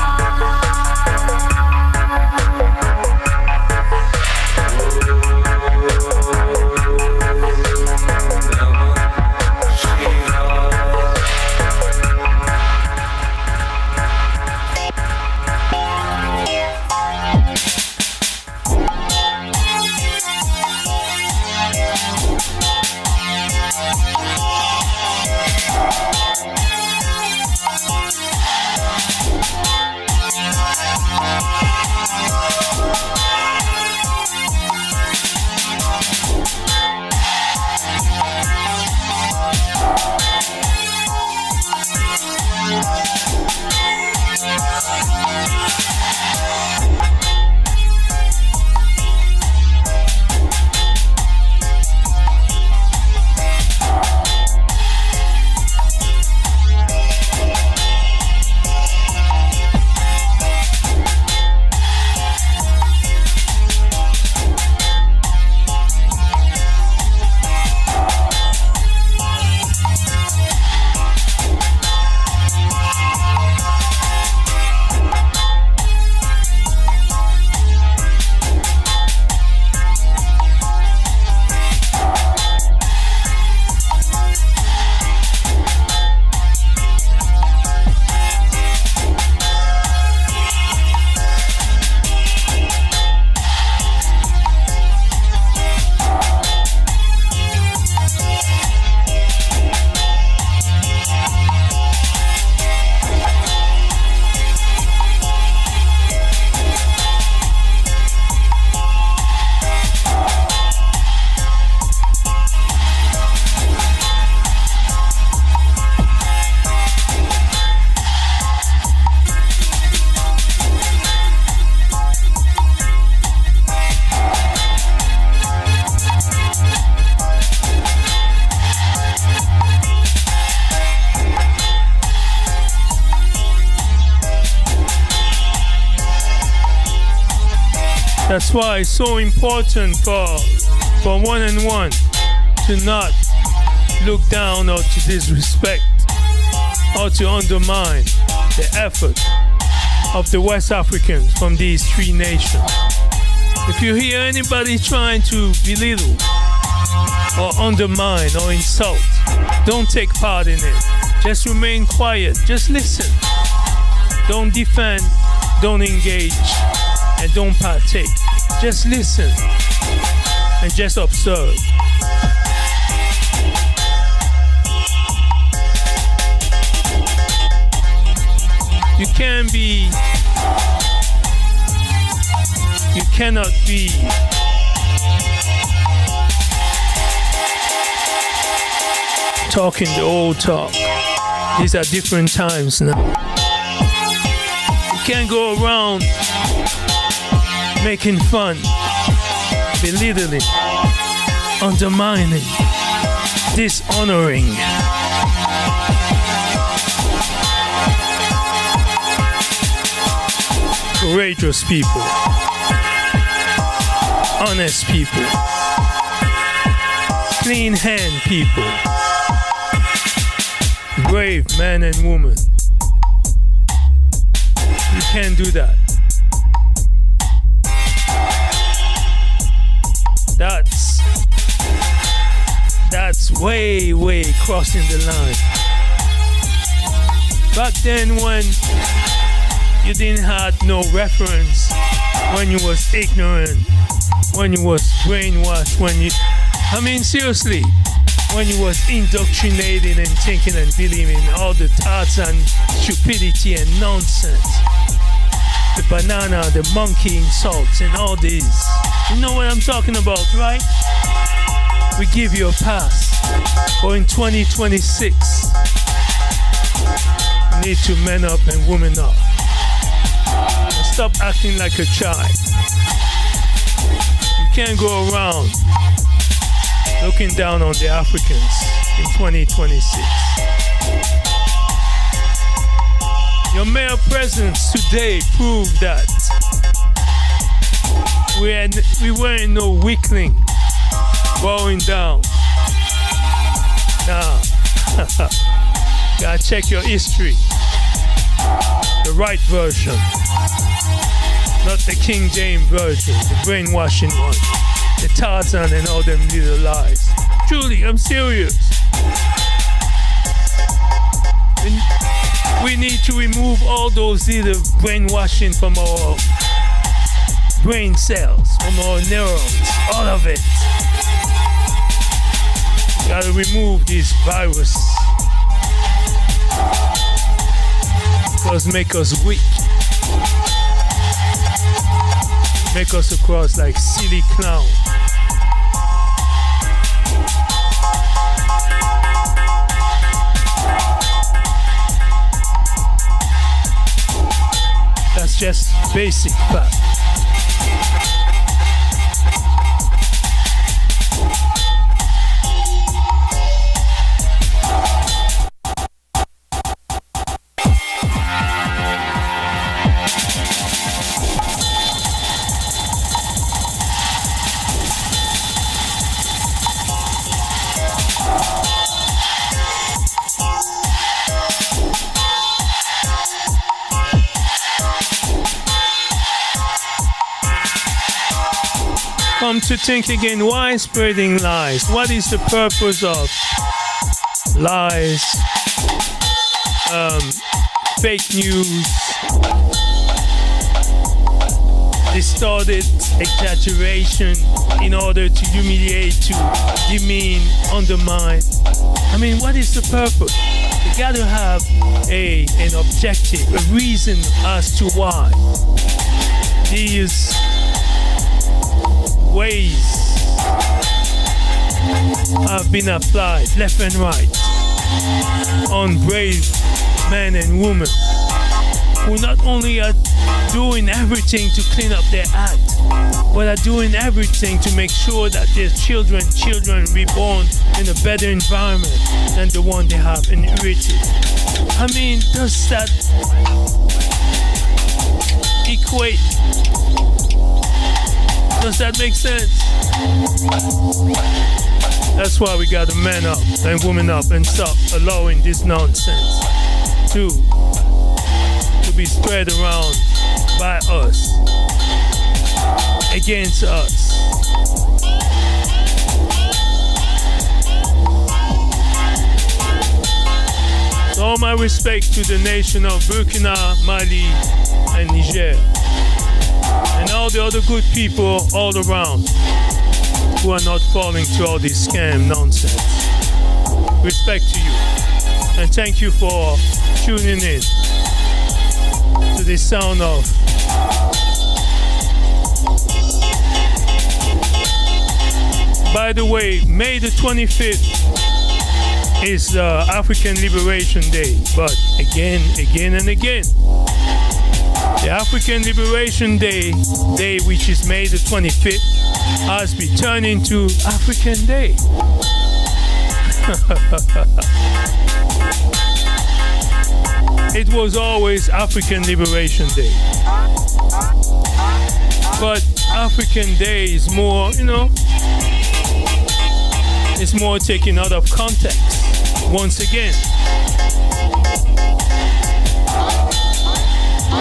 That's why it's so important for one and one to not look down or to disrespect or to undermine the effort of the West Africans from these three nations. If you hear anybody trying to belittle or undermine or insult, don't take part in it. Just remain quiet. Just listen. Don't defend, don't engage, and don't partake. Just listen and just observe. You cannot be talking the old talk. These are different times now. You can't go around making fun, belittling, undermining, dishonoring. Courageous people, honest people, clean hand people, brave men and women. You can't do that. That's way crossing the line. Back then when you didn't have no reference, when you was ignorant, when you was brainwashed, seriously, when you was indoctrinated and thinking and believing all the thoughts and stupidity and nonsense, the banana, the monkey insults and all these. You know what I'm talking about, right? We give you a pass. But in 2026, you need to man up and woman up. And stop acting like a child. You can't go around looking down on the Africans in 2026. Your mere presence today proved that we weren't no weakling bowing down. Nah. Gotta check your history. The right version. Not the King James version, the brainwashing one. The Tarzan and all them little lies. Truly, I'm serious. We need to remove all those little brainwashing from our brain cells, from our neurons, all of it. Gotta remove this virus. Because make us weak. Make us across like silly clown. That's just basic fact. Come to think again, why spreading lies? What is the purpose of lies, fake news, distorted exaggeration in order to humiliate, to demean, undermine? What is the purpose? You gotta have an objective, a reason as to why these ways have been applied left and right on brave men and women who not only are doing everything to clean up their act, but are doing everything to make sure that their children be born in a better environment than the one they have inherited. Does that equate Does that make sense? That's why we gotta man up and woman up and stop allowing this nonsense to be spread around by us, against us. So all my respect to the nation of Burkina, Mali, and Niger, and all the other good people all around who are not falling to all this scam nonsense. Respect to you, and thank you for tuning in to the sound of By the way, May the 25th is African Liberation Day, but again and again, the African Liberation Day, which is May the 25th, has been turned into African Day. It was always African Liberation Day. But African Day is more, it's more taken out of context once again.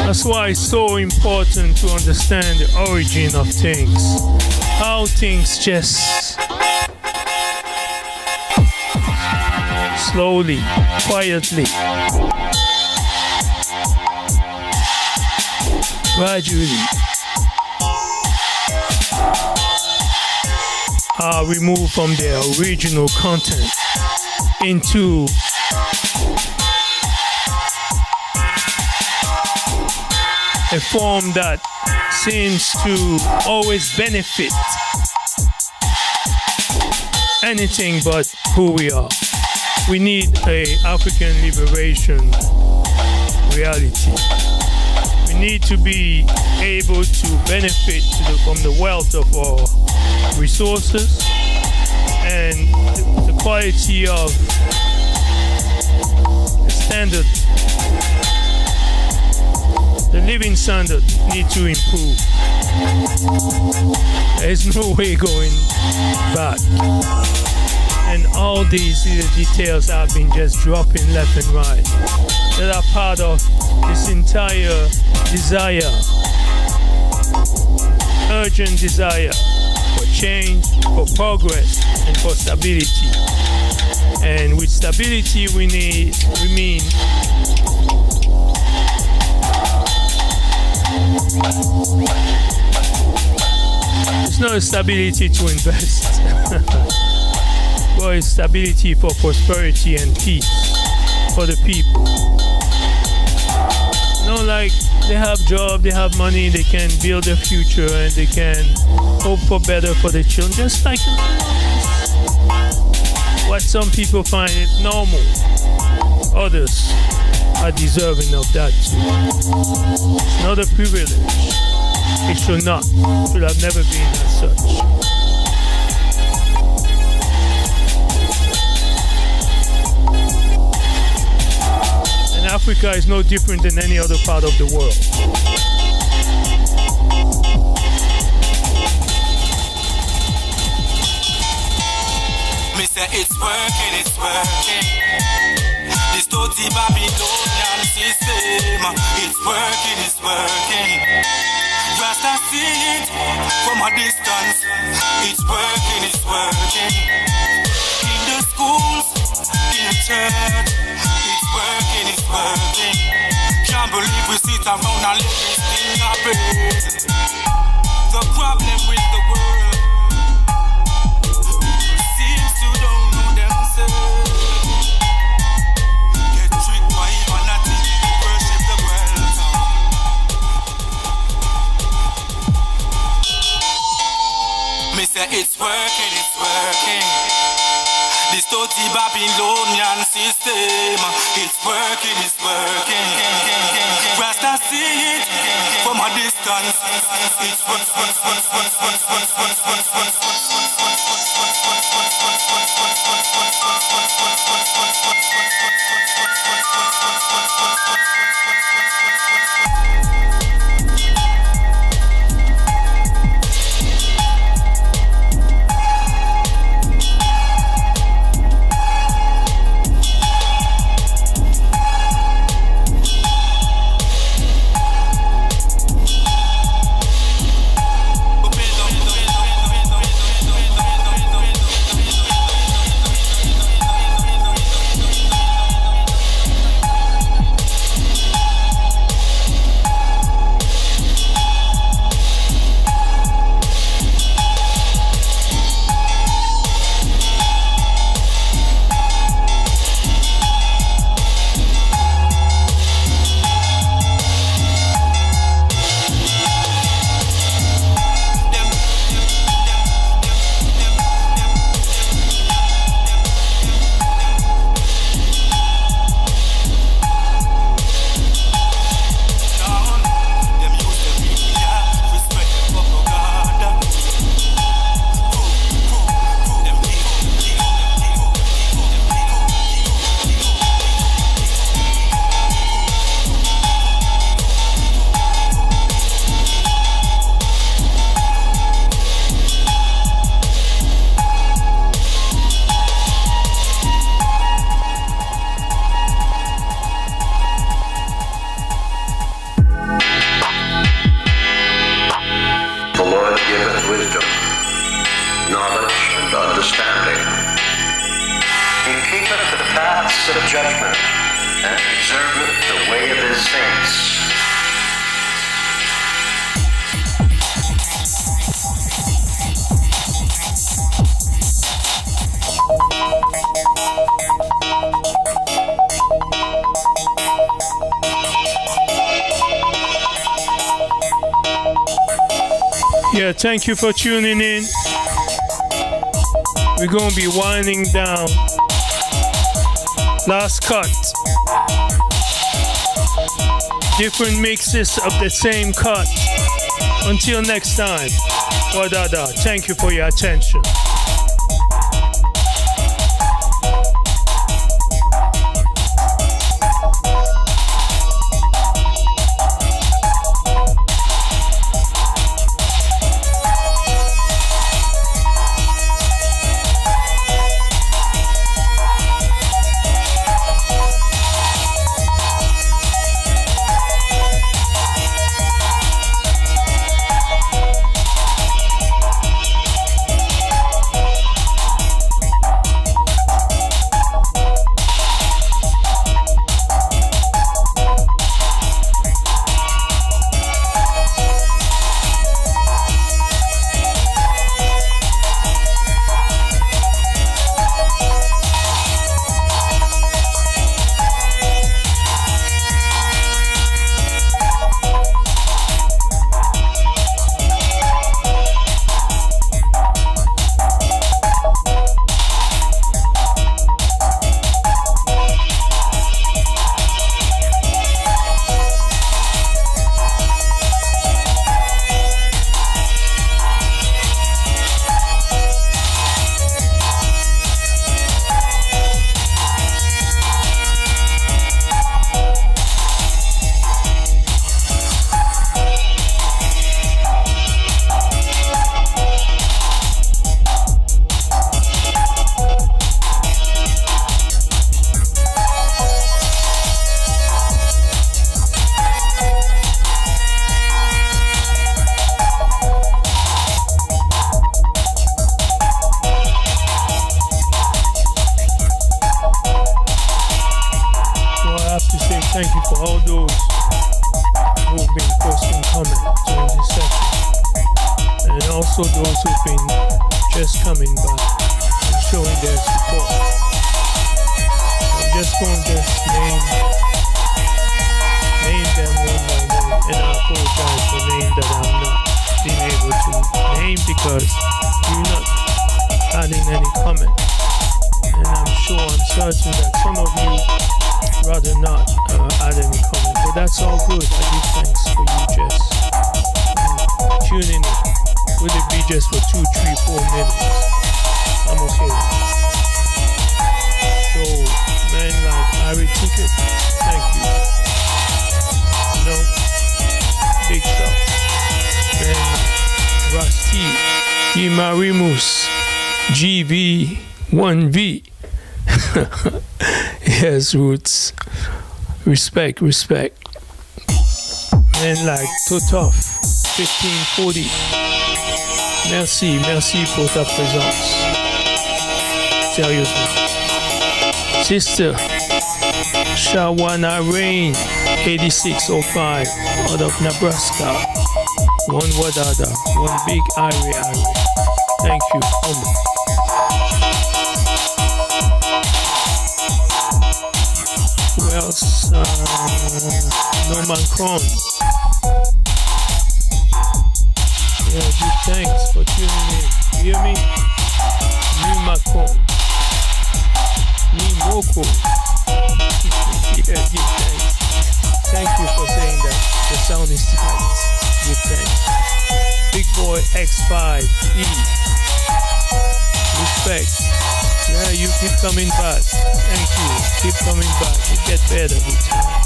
That's why it's so important to understand the origin of things. How things just slowly, quietly, gradually are removed from their original content into a form that seems to always benefit anything but who we are. We need an African liberation reality. We need to be able to benefit from the wealth of our resources and the quality of the standard. The living standard needs to improve. There is no way going back. And all these little details have been just dropping left and right that are part of this entire desire, urgent desire for change, for progress, and for stability. And with stability we mean it's not a stability to invest, but it's stability for prosperity and peace for the people. Like they have job, they have money, they can build their future and they can hope for better for their children, just like what some people find it normal. Others are deserving of that too. It's not a privilege. It should not. It should have never been as such. And Africa is no different than any other part of the world. Mister, it's working. This dirty Babylonian system, it's working. Rasta see it from a distance. It's working. In the schools, in the church, it's working. Can't believe we sit around and let this thing happen. The problem with the world seems to don't know themselves. Get tricked by vanity, worship the world. Me say it's working. This dirty Babylonian system, it's working. Rasta see it from a distance. It's judgment and observe the way of his saints. Yeah, thank you for tuning in. We're gonna be winding down. Last cut. Different mixes of the same cut. Until next time. Wadada, thank you for your attention. Thank you for all those who've been posting comments during this session, and also those who've been just coming back and showing their support. I'm just going to name them one by one, and I apologize for names that I'm not being able to name because you're not adding any comment, and I'm certain that some of you rather not add any comment, but that's all good. I give thanks for you just tuning in. Will it be just for 2, 3, 4 minutes? I'm okay. So, man like Harry Ticket, thank you. You know, big stuff. Man like Rusty, Imarimus, GV1V. Yes, Roots. Respect. Men like Totoff 1540. Merci pour ta présence. Sérieusement. Sister Shawana Rain 8605 out of Nebraska. One Wadada, one big Irie. Thank you, Homer. Who else? Norman Kron. Yeah, give thanks for tuning in. You hear me? New Macron. New Moko. Yeah, give thanks. Thank you for saying that. The sound is tight. Give thanks. Big Boy X5E. Respect. Yeah, you keep coming back. Thank you. Keep coming back. It gets better with time.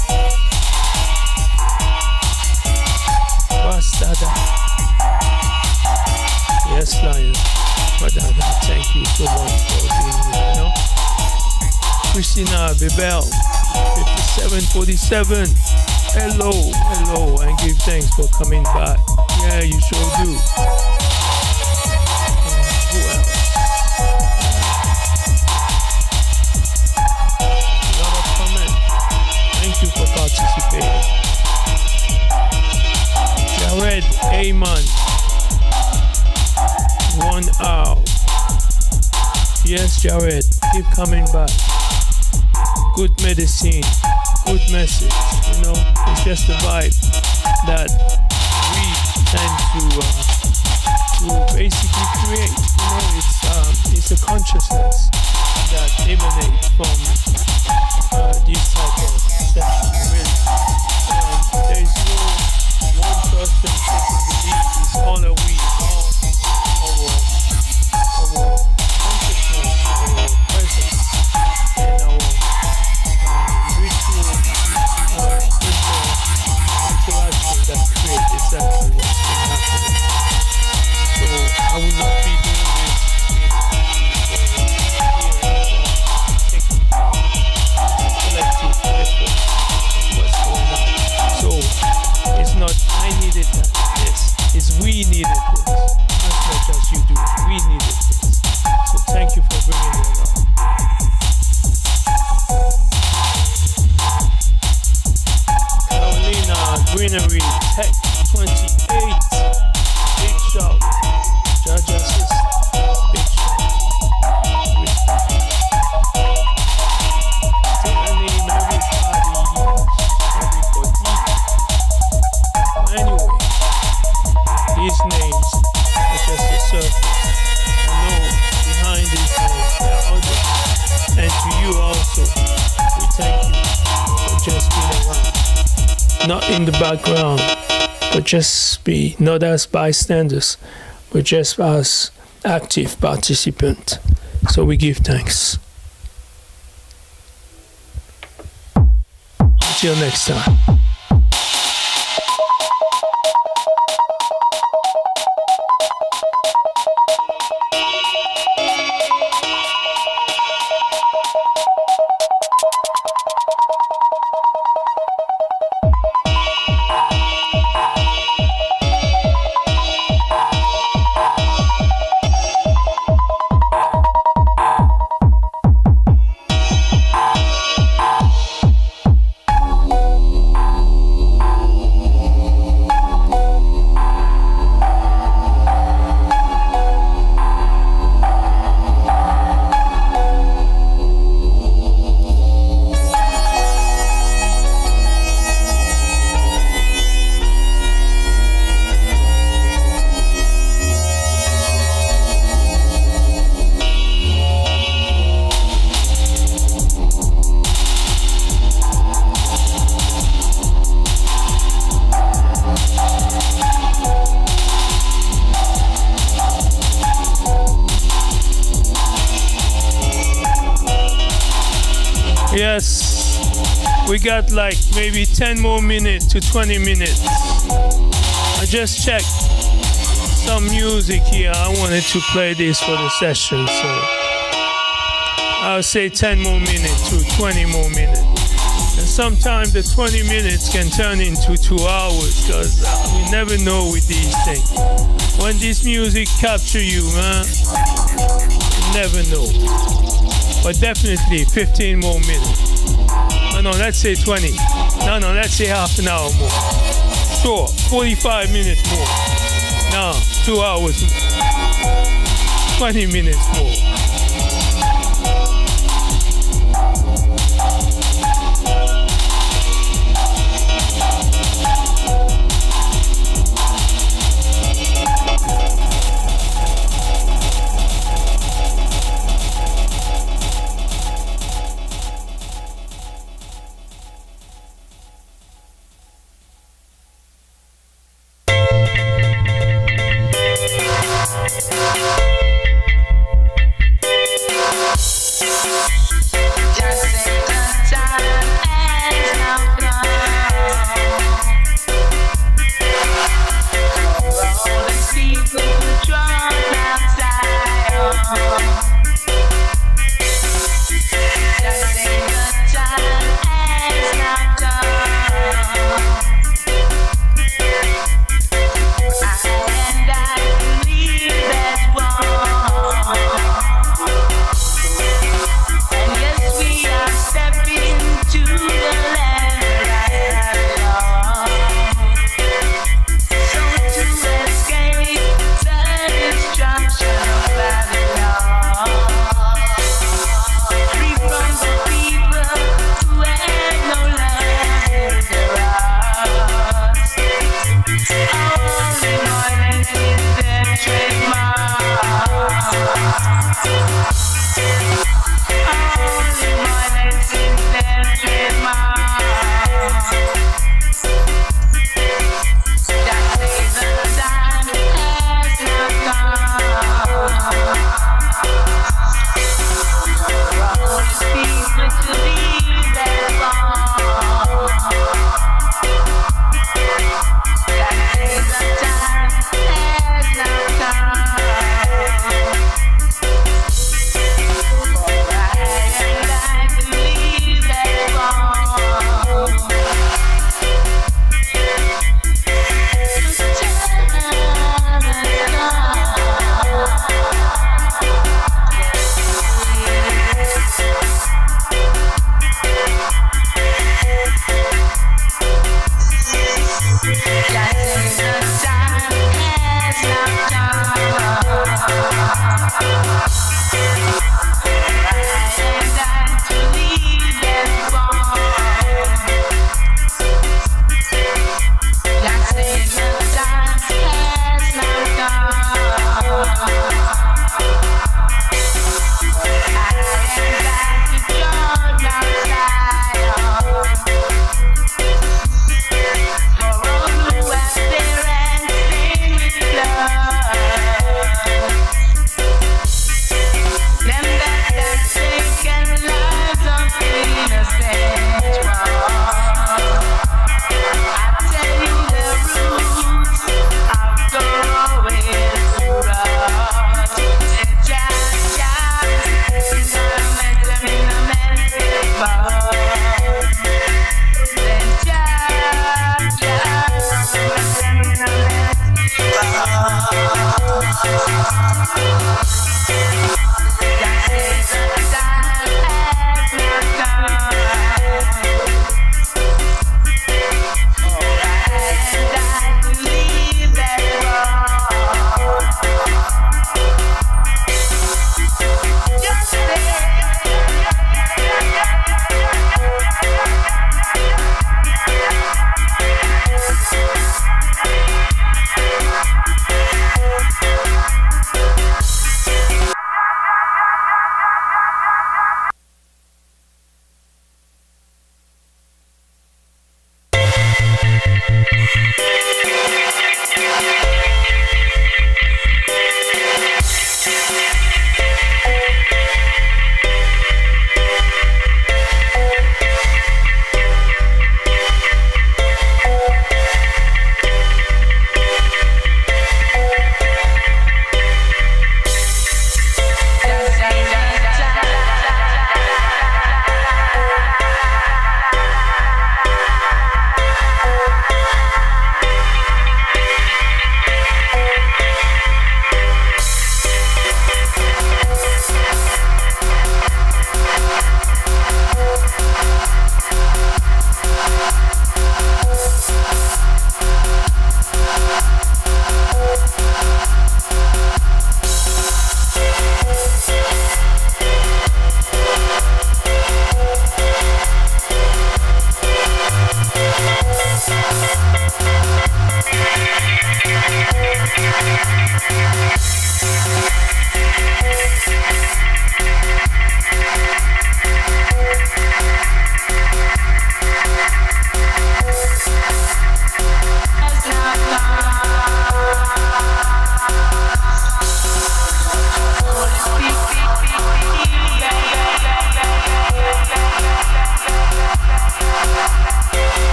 Bastada. Yes, Lion. Badada. Thank you so much for being here, you know. Christina Bebel, 5747. Hello, and give thanks for coming back. Yeah, you sure do. Who else? A lot of J-Man, One Hour. Yes, Jared, keep coming back. Good medicine, good message, you know, it's just a vibe that we tend to basically create, you know, it's a consciousness that emanates from these type of sessions, really. There is no one person taking the lead, it's all that we, all our consciousness, our presence, and our ritual interaction that create exactly what's been happening. So I will not be doing this taking collective effort what's going on. So it's not I needed this, it's we needed this. As much as you do, we needed this. So thank you for bringing it along. Carolina Greenery Tech 28. Big shout. Jaja sister. Big shout. Respect. Take a name, everybody. Anyway, these names are just the surface. I know behind these names there are others. And to you also, we thank you for just being around. Not in the background, but just be not as bystanders, but just as active participants. So we give thanks. Until next time. Yes, we got like maybe 10 more minutes to 20 minutes. I just checked some music here. I wanted to play this for the session, so I'll say 10 more minutes to 20 more minutes. And sometimes the 20 minutes can turn into 2 hours, because we never know with these things. When this music capture you, man, you never know. But definitely 15 more minutes. Oh no, let's say 20. No, let's say half an hour more. Sure, 45 minutes more. No, 2 hours more. 20 minutes more. To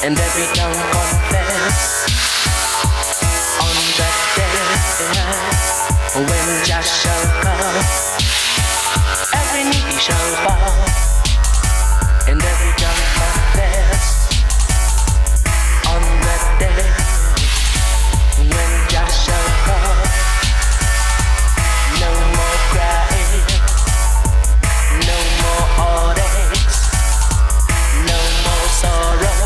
And every tongue confess on that day when Jah shall come. Every knee shall bow and every tongue confess on that day when Jah shall come. No more crying, no more heartaches, no more sorrow,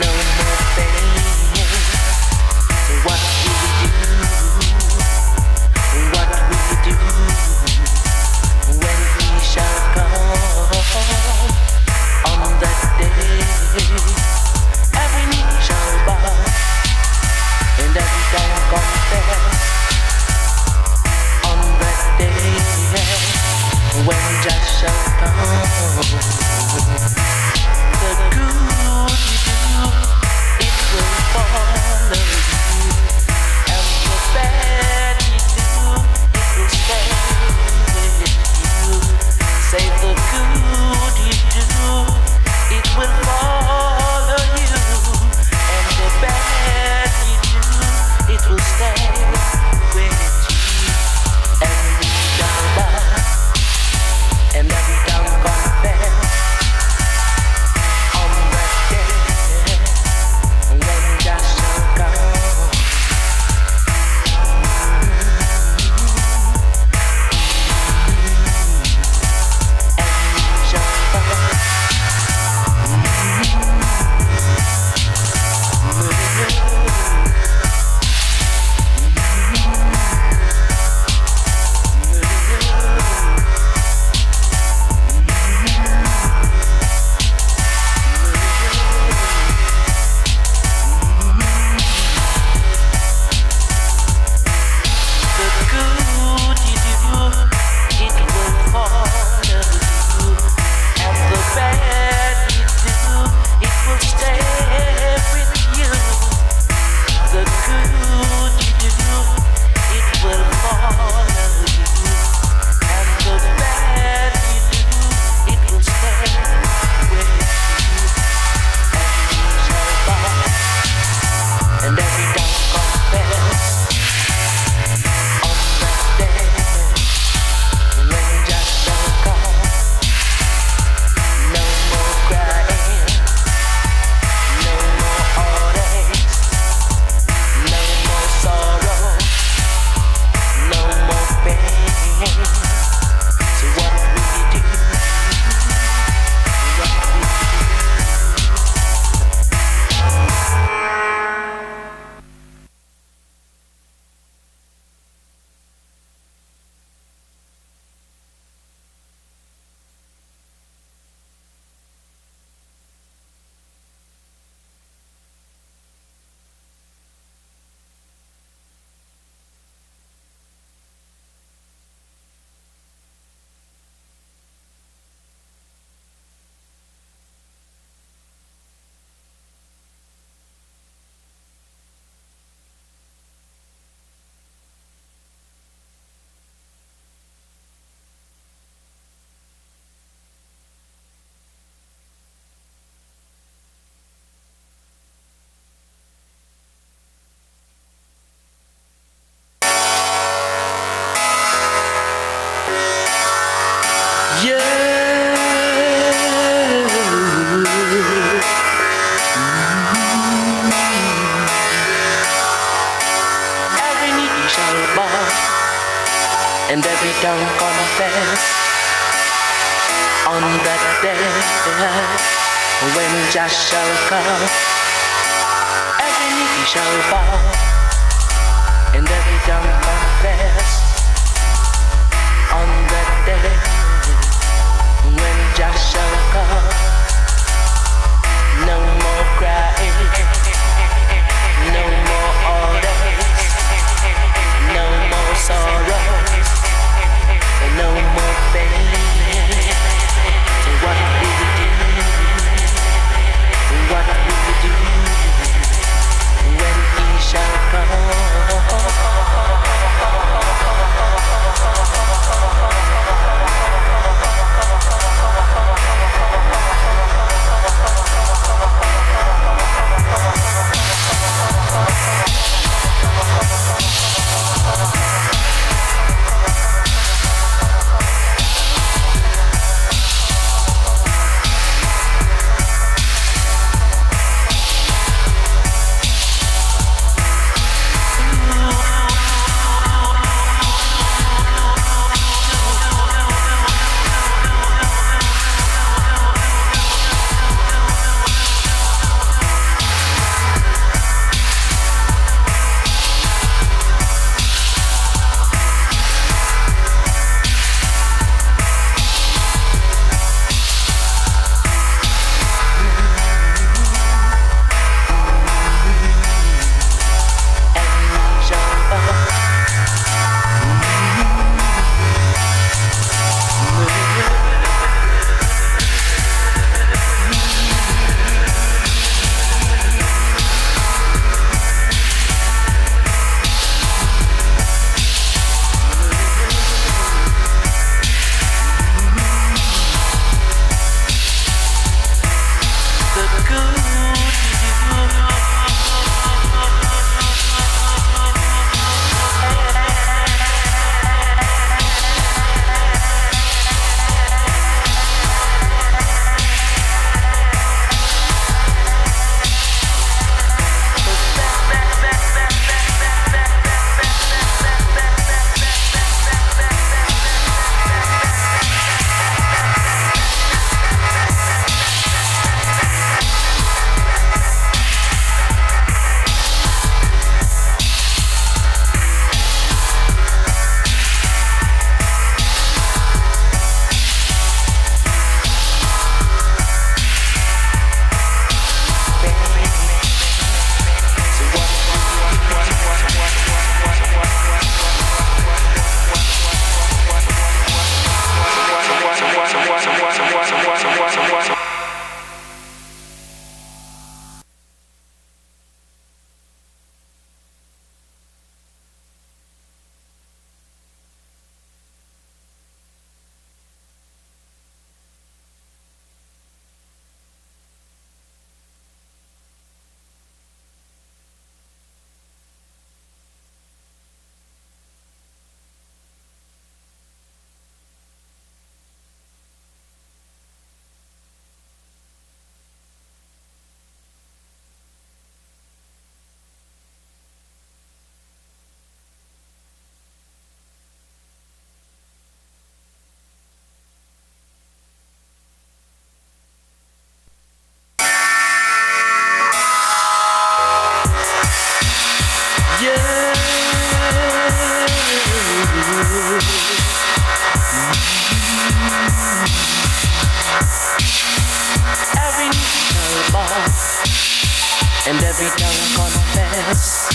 no more pain. So what we do when He shall and every tongue confess on that day when Jah shall come. Every knee shall bow and every tongue confess on that day when Jah shall come. No more crying, no more heartaches, no more sorrow, no more pain. So what do we do? What do we do when He shall come? And every tongue confess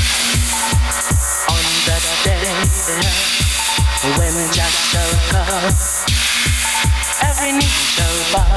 on that day when Jah shall come. Every knee shall bow.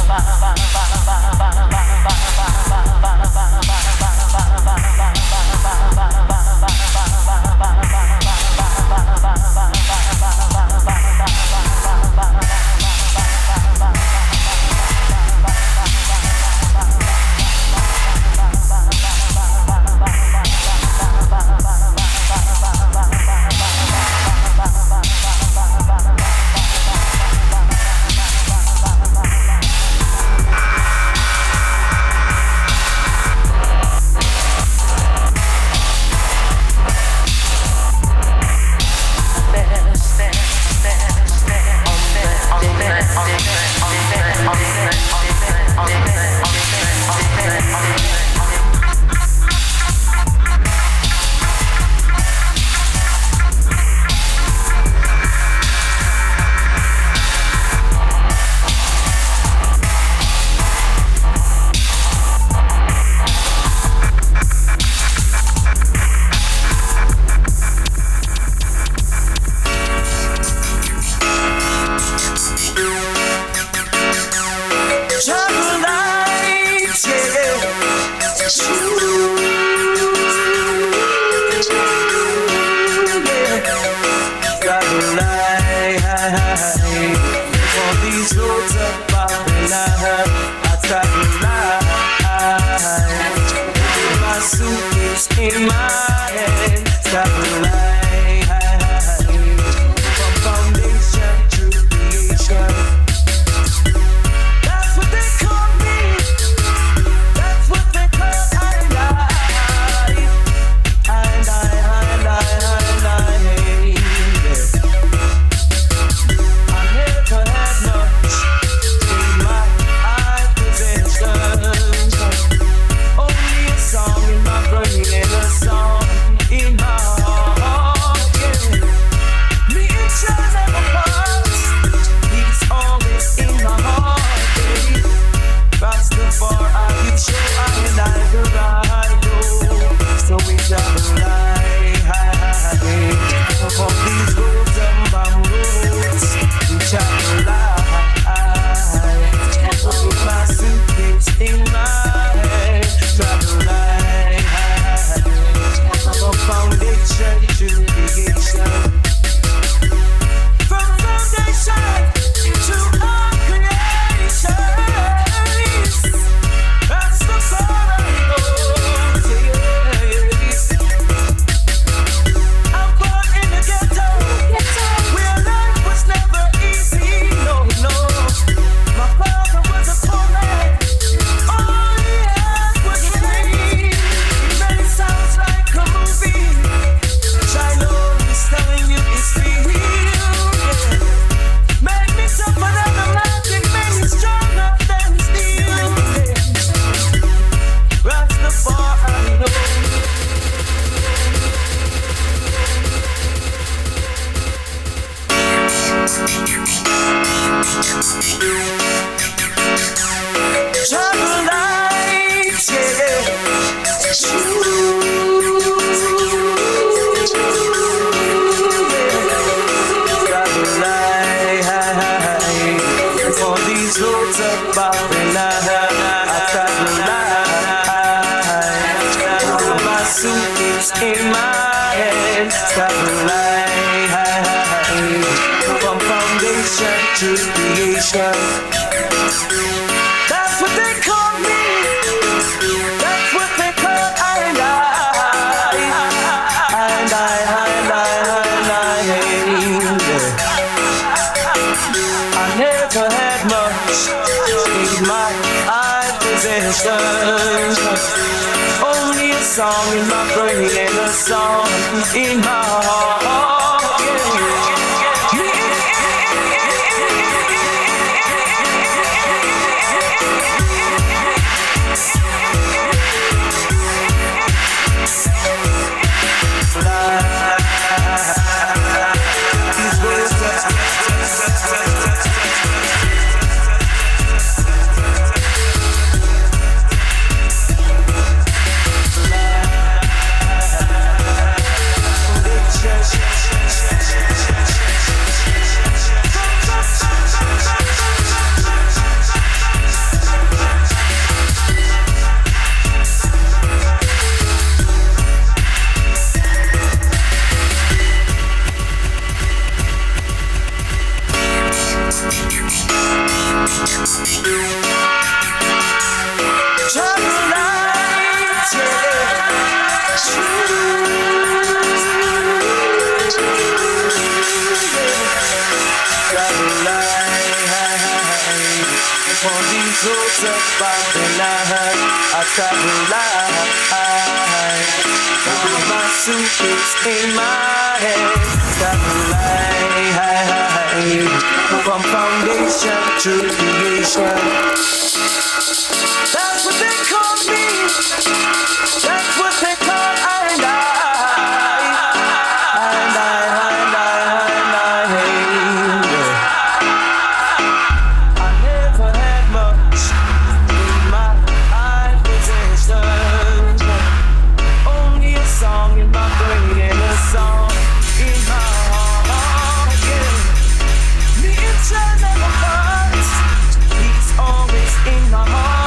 On these roads of Babylon, I travel light. My suitcase in my hand, travel light. From foundation to creation. That's what they call me. That's what they call in my head, stabilize from foundation to creation. That's what they call me. That's what they call I and I never had much in my possessions. Only a song in my brain and a song in my heart. I travel light with my suitcase in my hand. Travel light from foundation to creation. That's what they call me. That's what they call I and I. In my heart.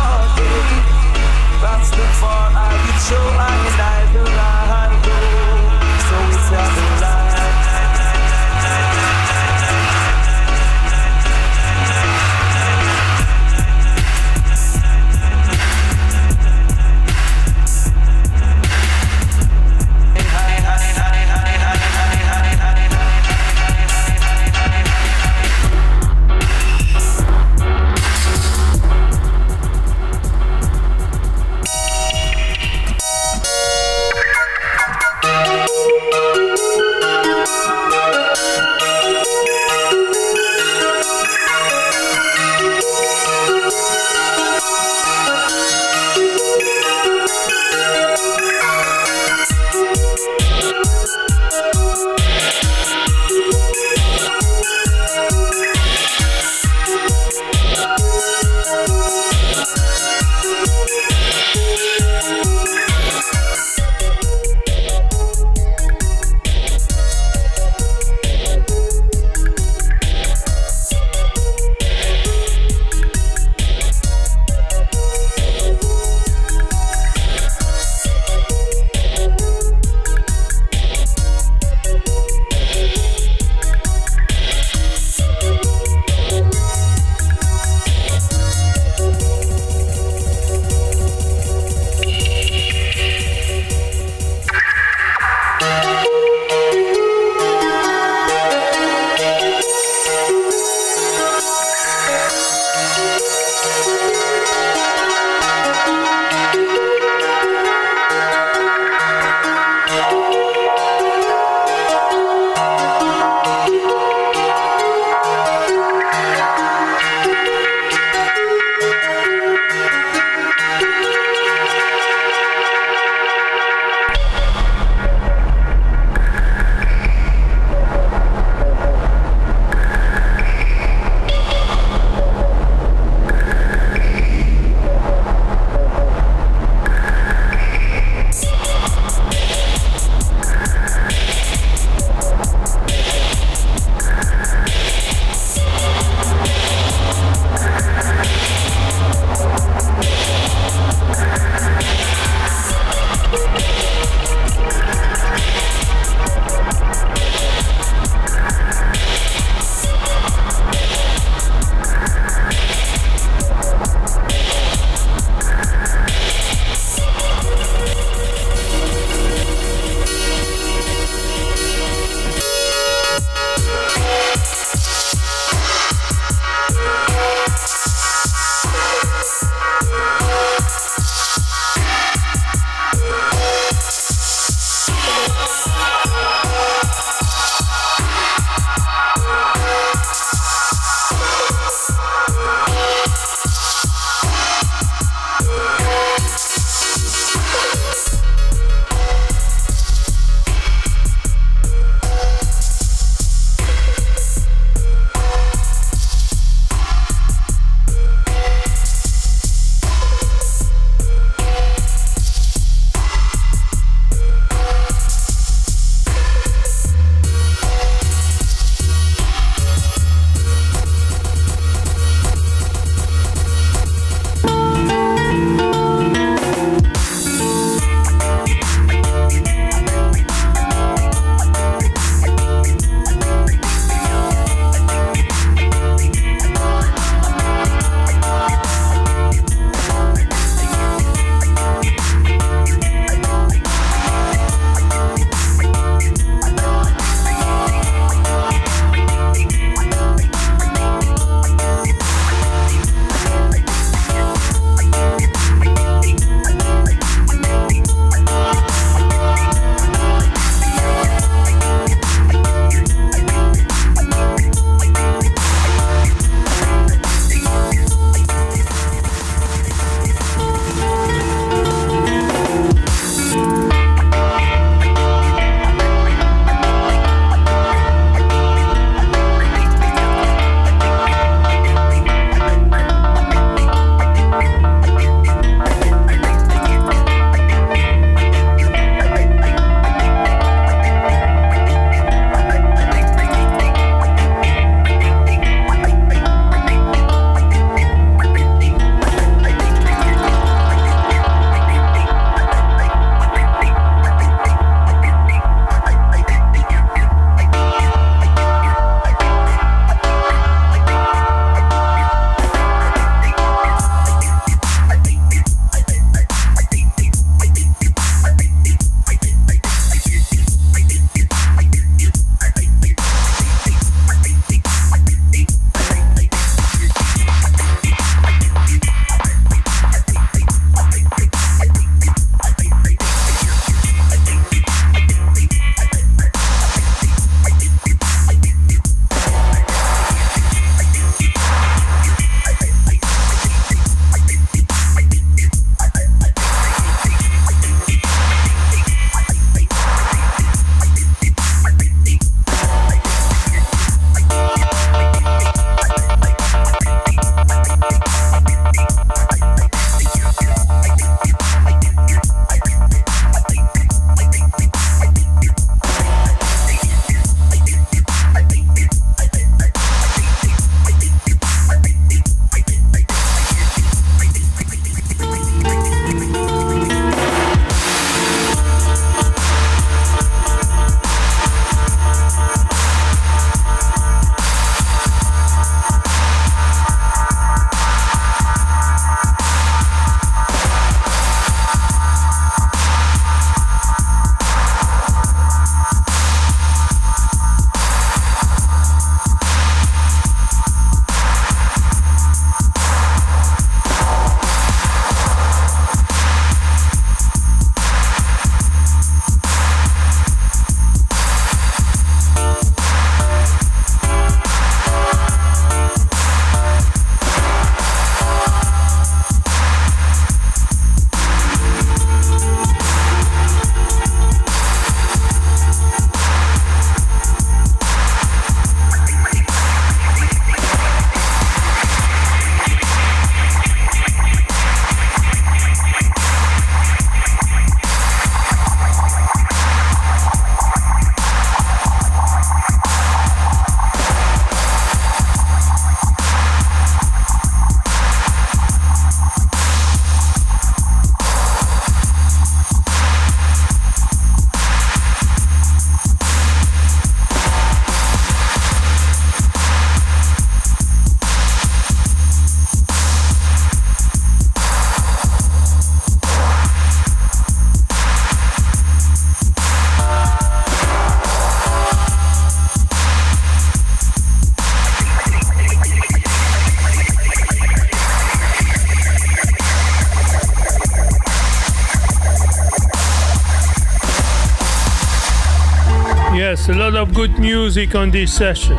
Yes, a lot of good music on this session.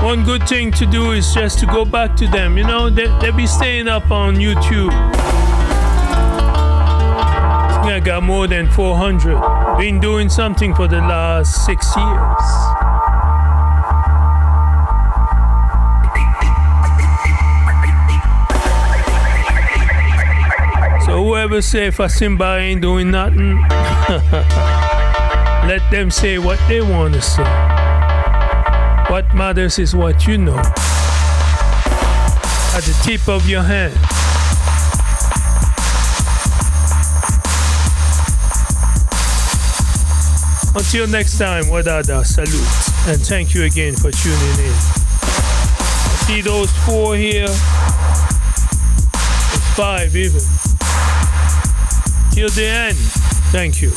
One good thing to do is just to go back to them. You know, they be staying up on YouTube. I think I got more than 400. Been doing something for the last 6 years. So whoever say Fasimba ain't doing nothing, let them say what they want to say. What matters is what you know at the tip of your hand. Until next time, Wadada, salute, and thank you again for tuning in. See those 4 here? It's 5 even. Till the end, thank you.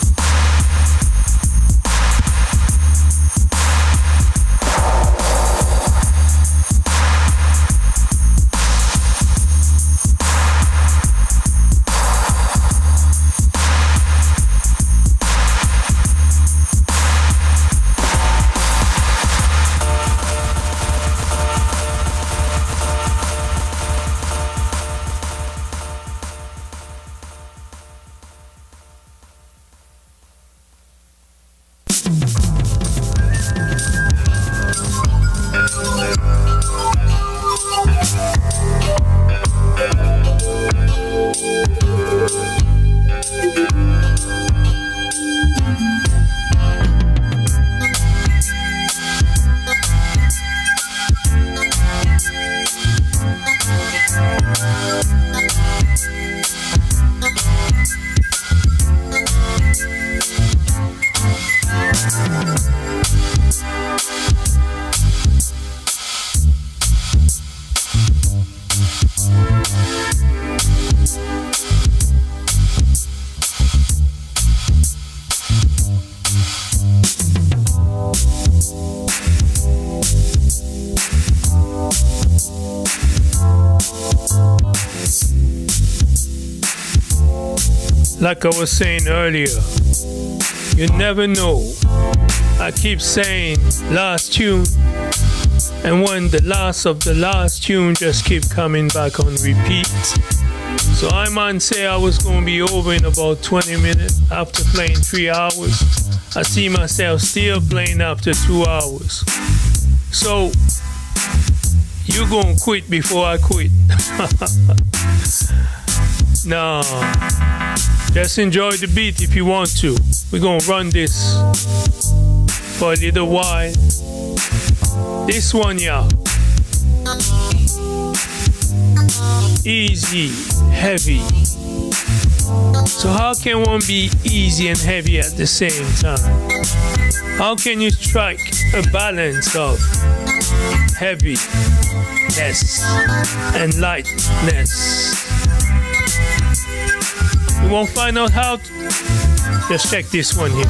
Like I was saying earlier, you never know. I keep saying last tune, and when the last of the last tune just keep coming back on repeat. So I might say I was going to be over in about 20 minutes after playing 3 hours. I see myself still playing after 2 hours. So you going to quit before I quit. No. Just enjoy the beat if you want to. We're gonna run this for a little while. This one, y'all. Easy, heavy. So how can one be easy and heavy at the same time? How can you strike a balance of heaviness and lightness? You won't find out how to. Just check this one here.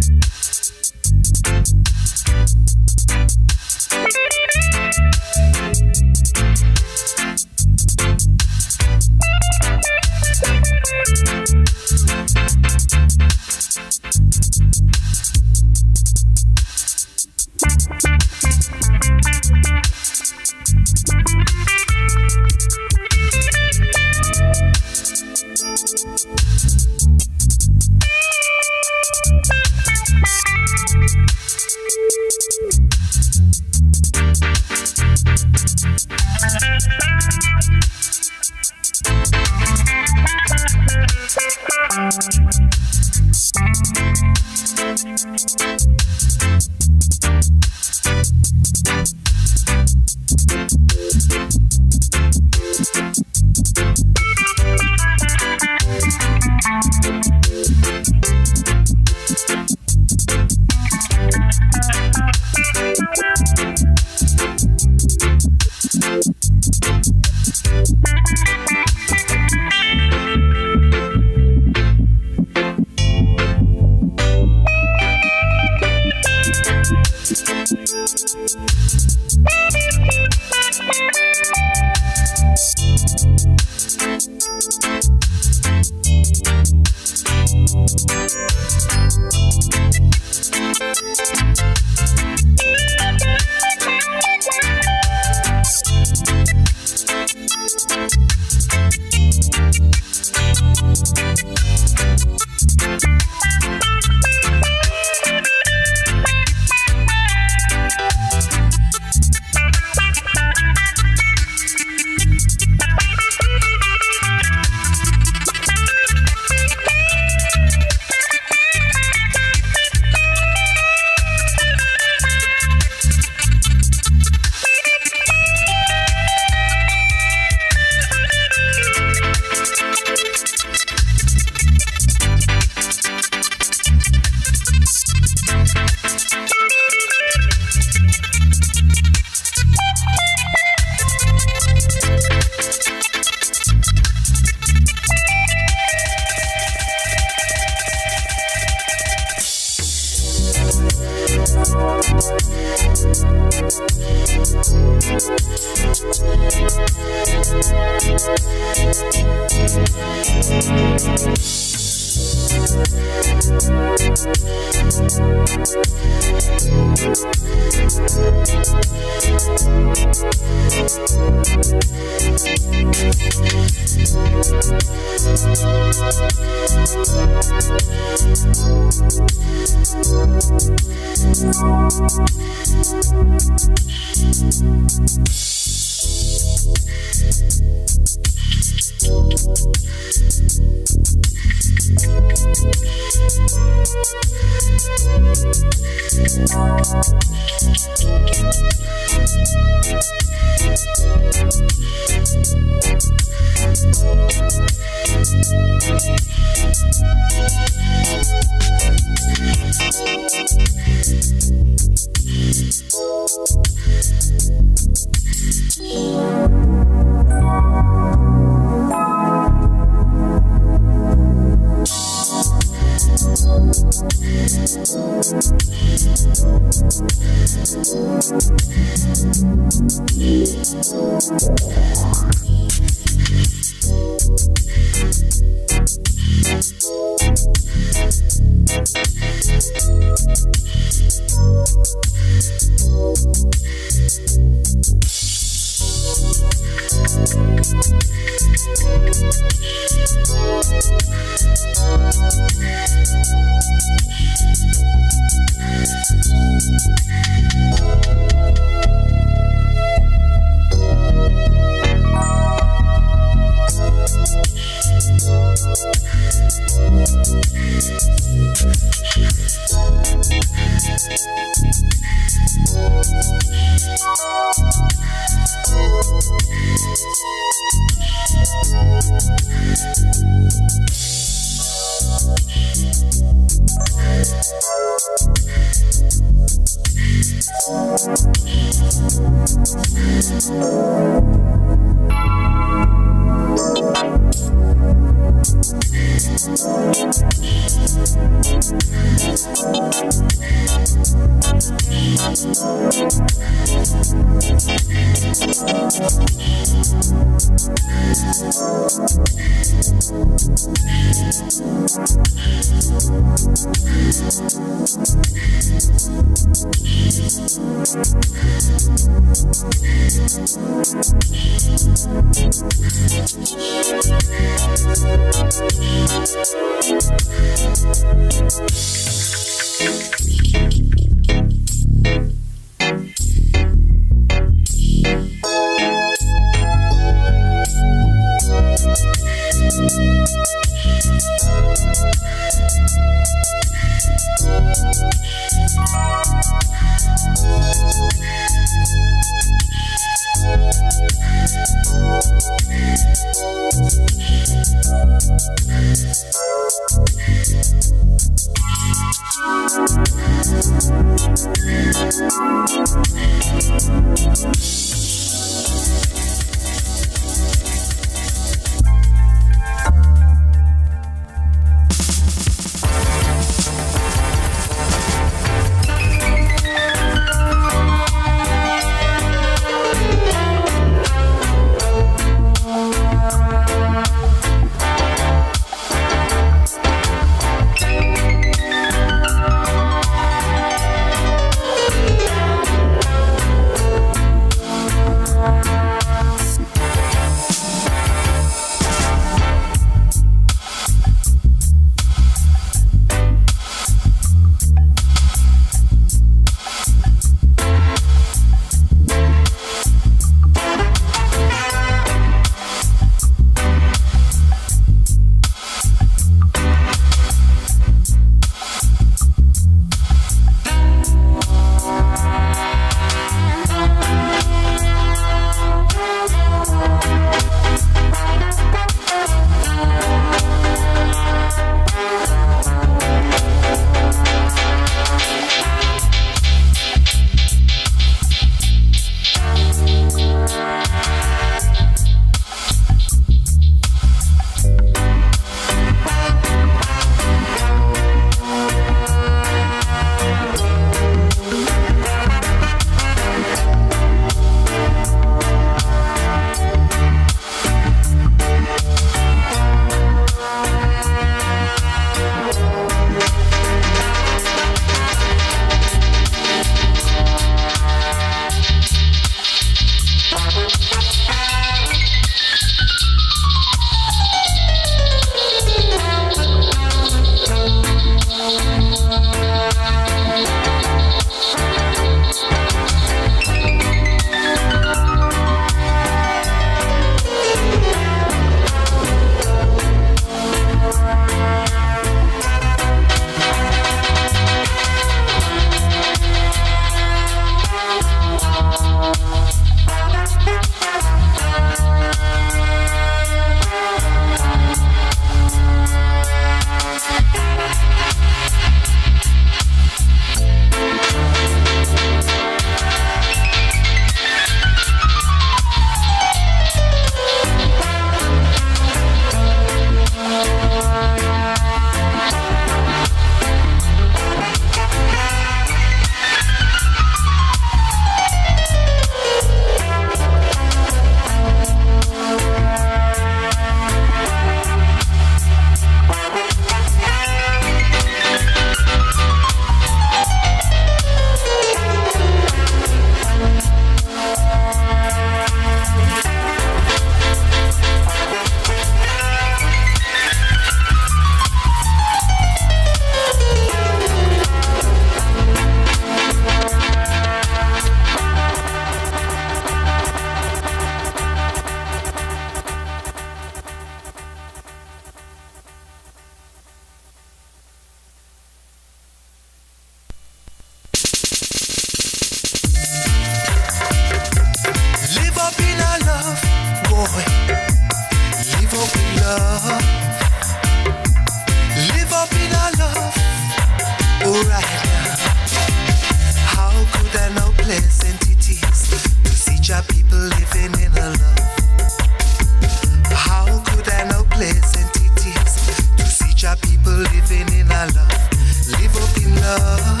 living in a love. Live up in love.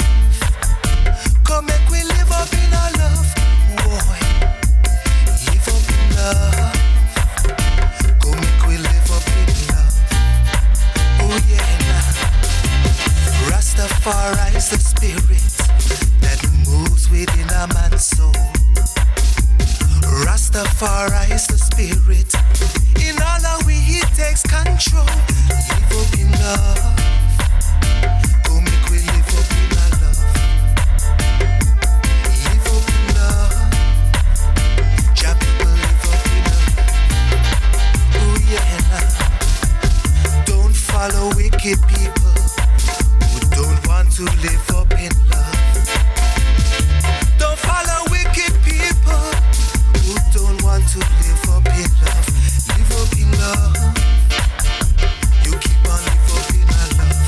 Come make we live up in a love. Boy, live up in love. Come make we live up in love. Oh yeah, nah. Rastafari is the spirit that moves within a man's soul. Rastafari is the spirit. In all our way he takes control. Live up in love. Go make we live up in our love. Live up in love. Jah people live up in our love. Oh yeah, nah. Don't follow wicked people who don't want to live up in love. Don't follow wicked people who don't want to live up in love. Live up in love. You keep on live up in our love.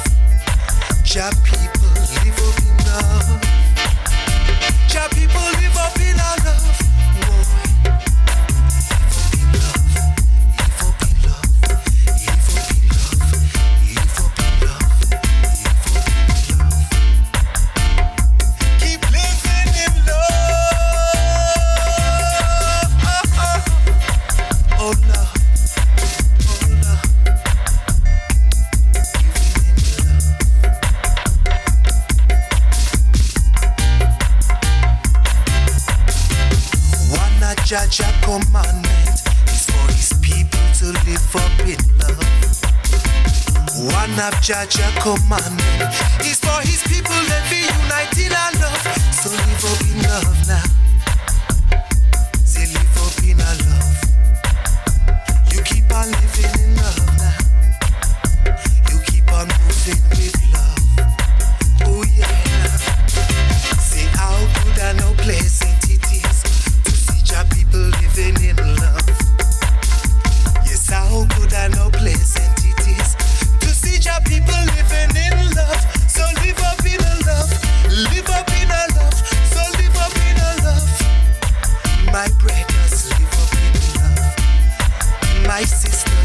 Jah people live up in love. Jah people live up in our love. Whoa. Live up in love. Live up in love. Live up in love. Live up in love. Keep living in love. Oh love. Oh love. One a Jaja commandment is for his people to live up in love. One of Jaja commandment is for his people that be united in love. So live up in love now. Say live up in a love. You keep on living in love now. You keep on moving with love. Oh yeah. Say how good and how pleasant it is to see Jah people living in love. Yes, how good and how pleasant it is to see Jah people living in love. So live up in a love. Live up in a love. So live up in a love. My brothers live up in love. My sisters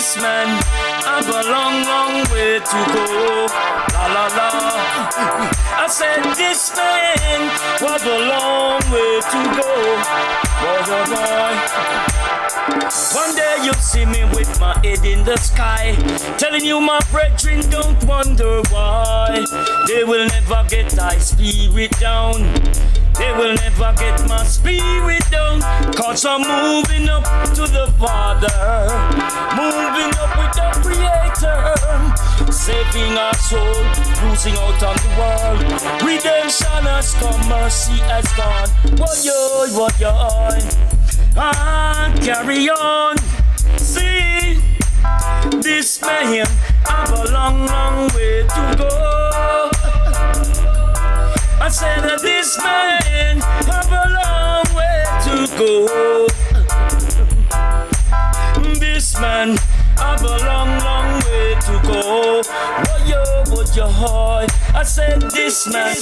this man have a long, long way to go. La la la. I said this man have a long way to go. Boy, boy, boy. One day you'll see me with my head in the sky, telling you my brethren don't wonder why. They will never get thy spirit down. They will never get my spirit down. Cause I'm moving up to the Father, moving up with the Creator, saving our soul, losing out on the world. Redemption has come, mercy has gone. What yo, carry on. See, this man have a long, long way to go. I said that this man have a long way to go. This man have a long, long way to go. What yo, I said this man.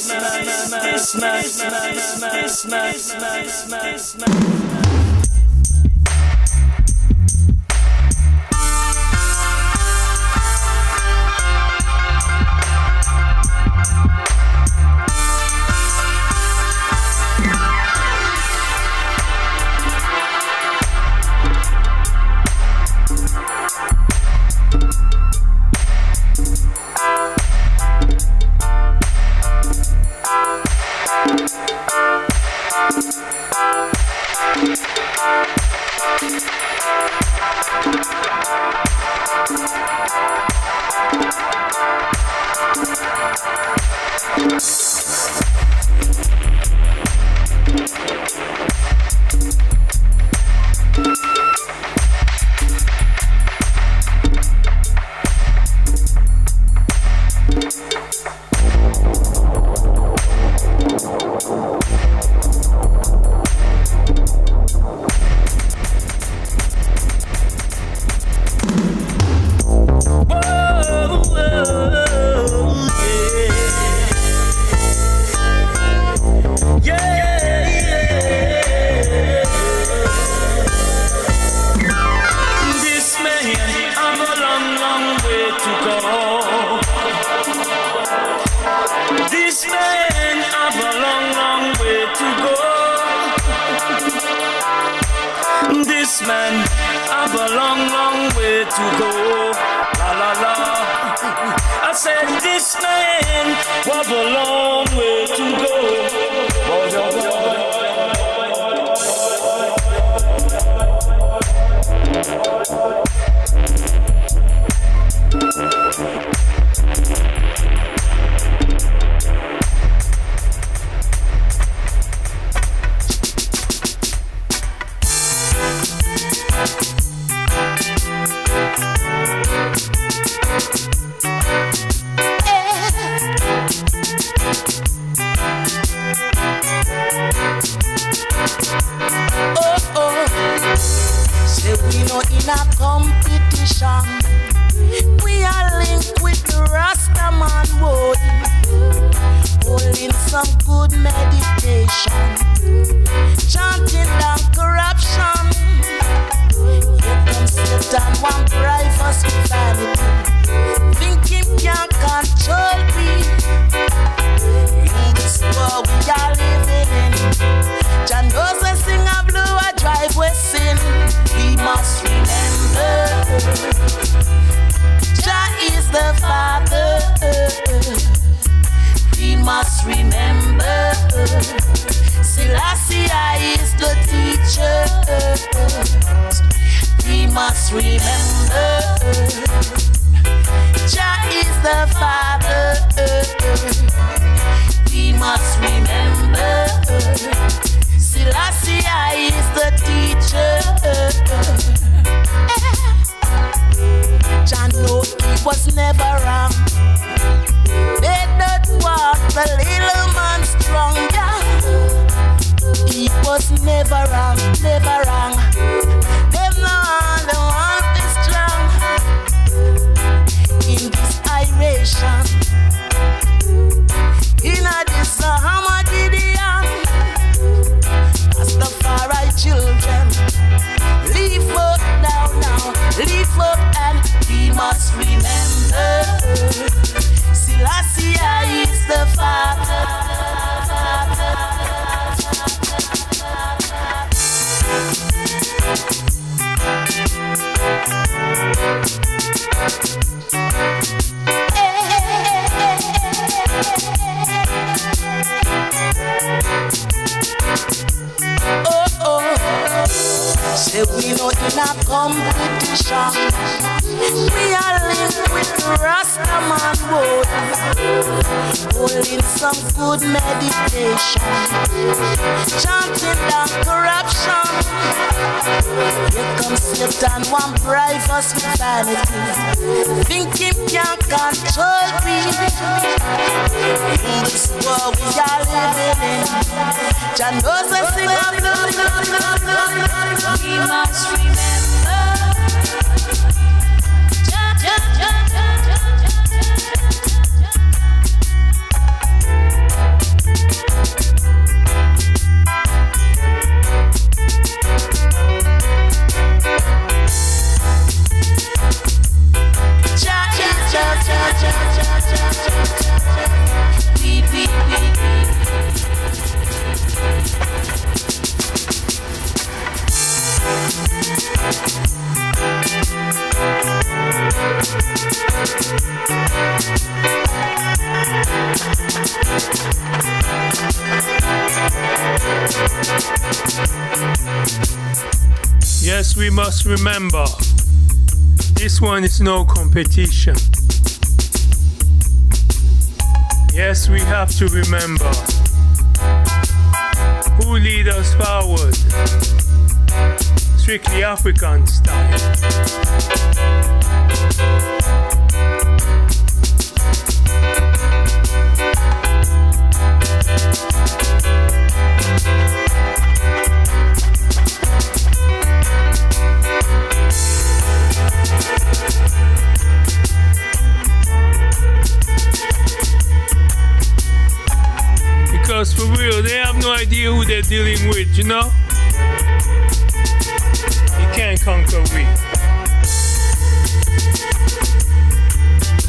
Say we know in a competition. We are linked with Rastaman road, holding some good meditation, chanting down corruption. Here comes Satan, one bribe us with vanity, think him can control me. In this world we are living in, Jah knows and sing up. We must remember. Yes, we must remember, this one is no competition. Yes, we have to remember who lead us forward. Strictly African style. Because for real, they have no idea who they're dealing with, you know? You can't conquer we.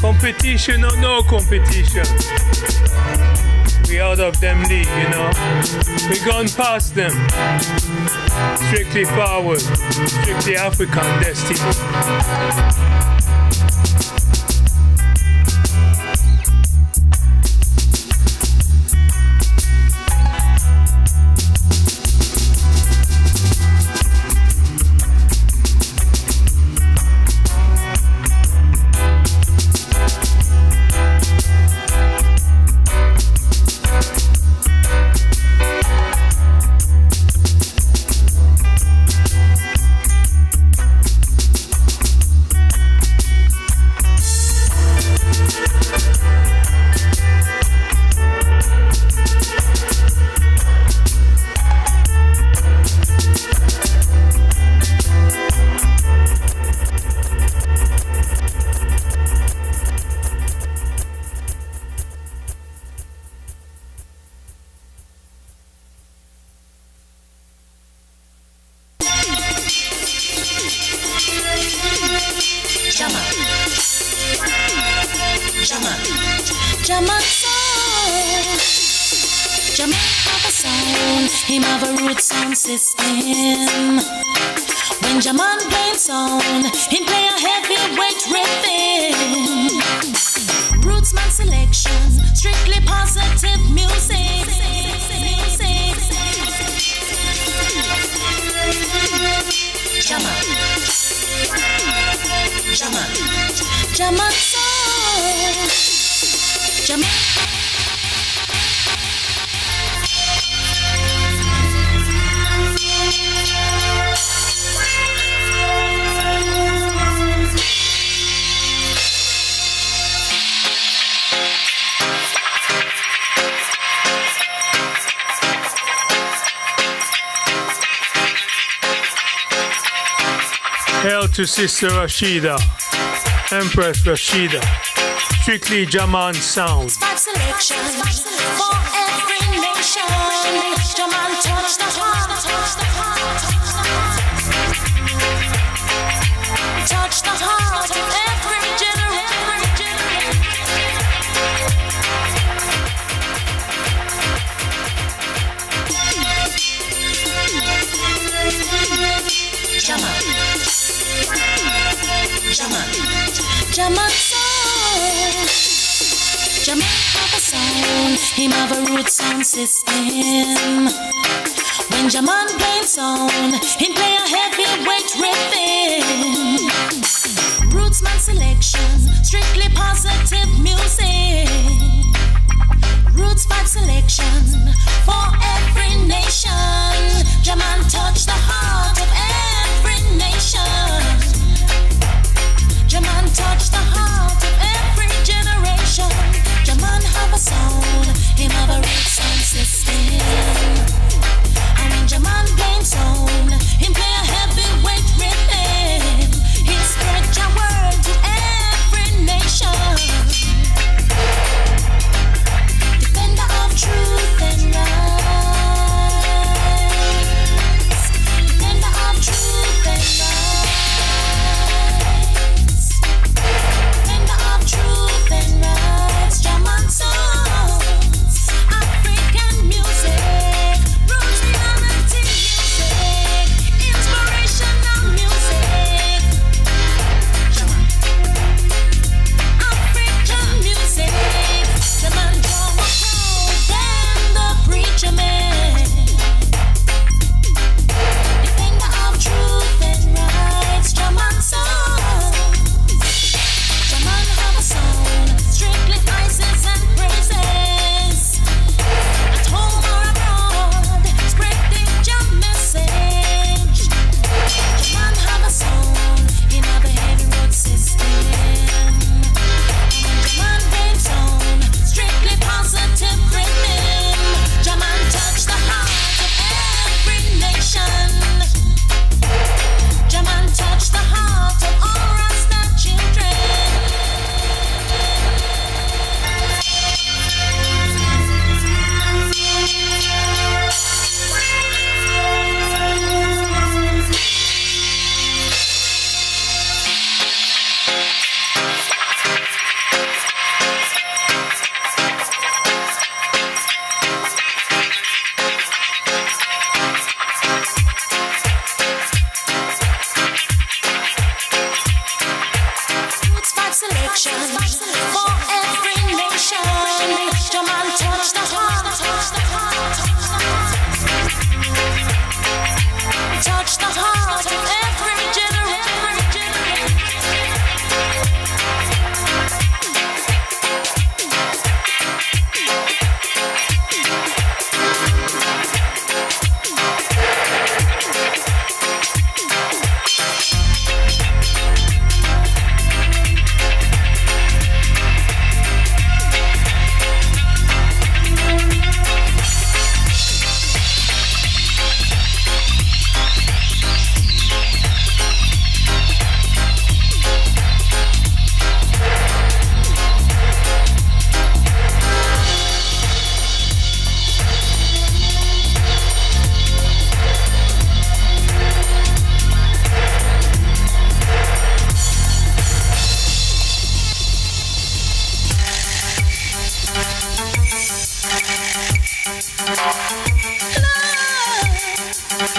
Competition or no competition, we out of them league, you know? We gone past them. Strictly forward, strictly African destiny. Him have a root sound system. When Jaman plays sound, him play a heavyweight rhythm. Rootsman selection, strictly positive music. Jaman, Jaman, Jaman sound, Jaman. Hail to Sister Rashida, Empress Rashida, strictly Jaman sound. Five selection for every nation. Jaman touch the heart, touch the heart, touch the heart of every generation. Jaman, Jaman, Jaman sound, Jaman have a sound. Him have a root sound system. When Jaman plays sound, him play a heavyweight rhythm. Rootsman selection, strictly positive music. Roots 5 selection for every nation. Jaman touch the heart of every nation. Jaman touch the heart of every generation. Jaman have a sound, him have a rich sound system. And when Jaman plays sound, him play a heavyweight rhythm. He spread your word to every nation. Defender of truth and rights. Defender of truth and rights. Defender of truth and rights. Jaman songs, African music, roots reality music, inspirational music. African music. Jaman draw more crowd than the preacher man. Defender of truth and rights. Jaman songs. Jaman have a sound, strictly praises and praises. At home or abroad, spreading your message. Jaman have a sound, in a heavy road system. Jaman brings sound, strictly positive rhythm. Jaman touch the heart of every nation. Jaman touch the heart of all Rasta children. Roots 5 selection for every nation. Jaman touch the heart, touch the heart, touch the heart of every generation.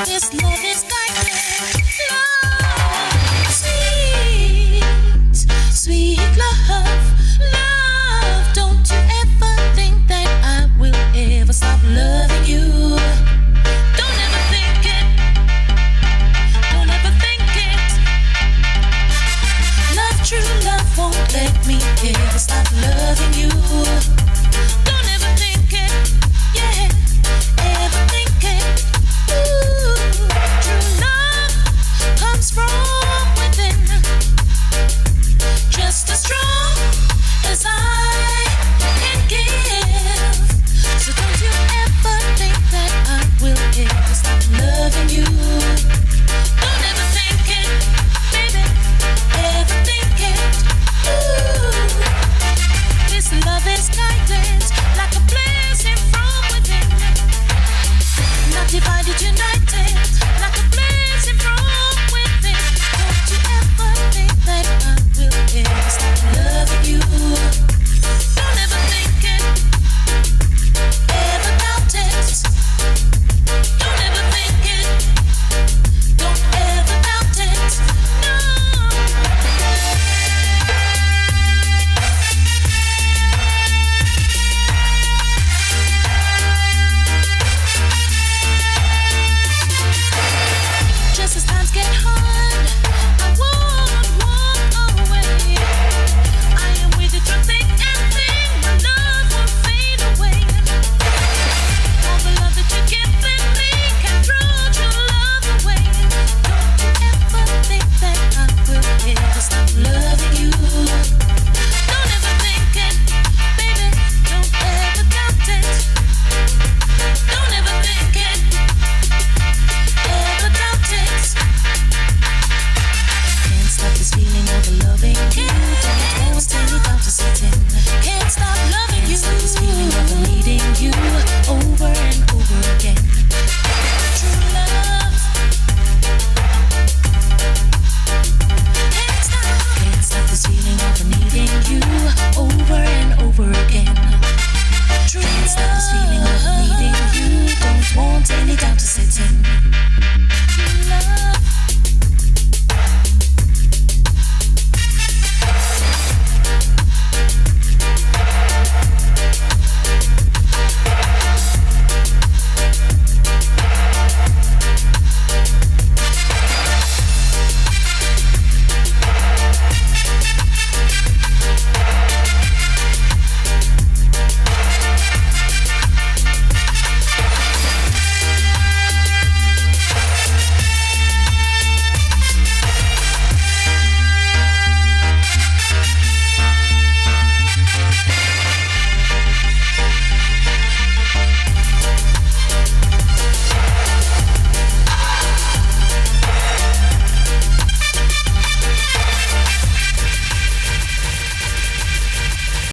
This love is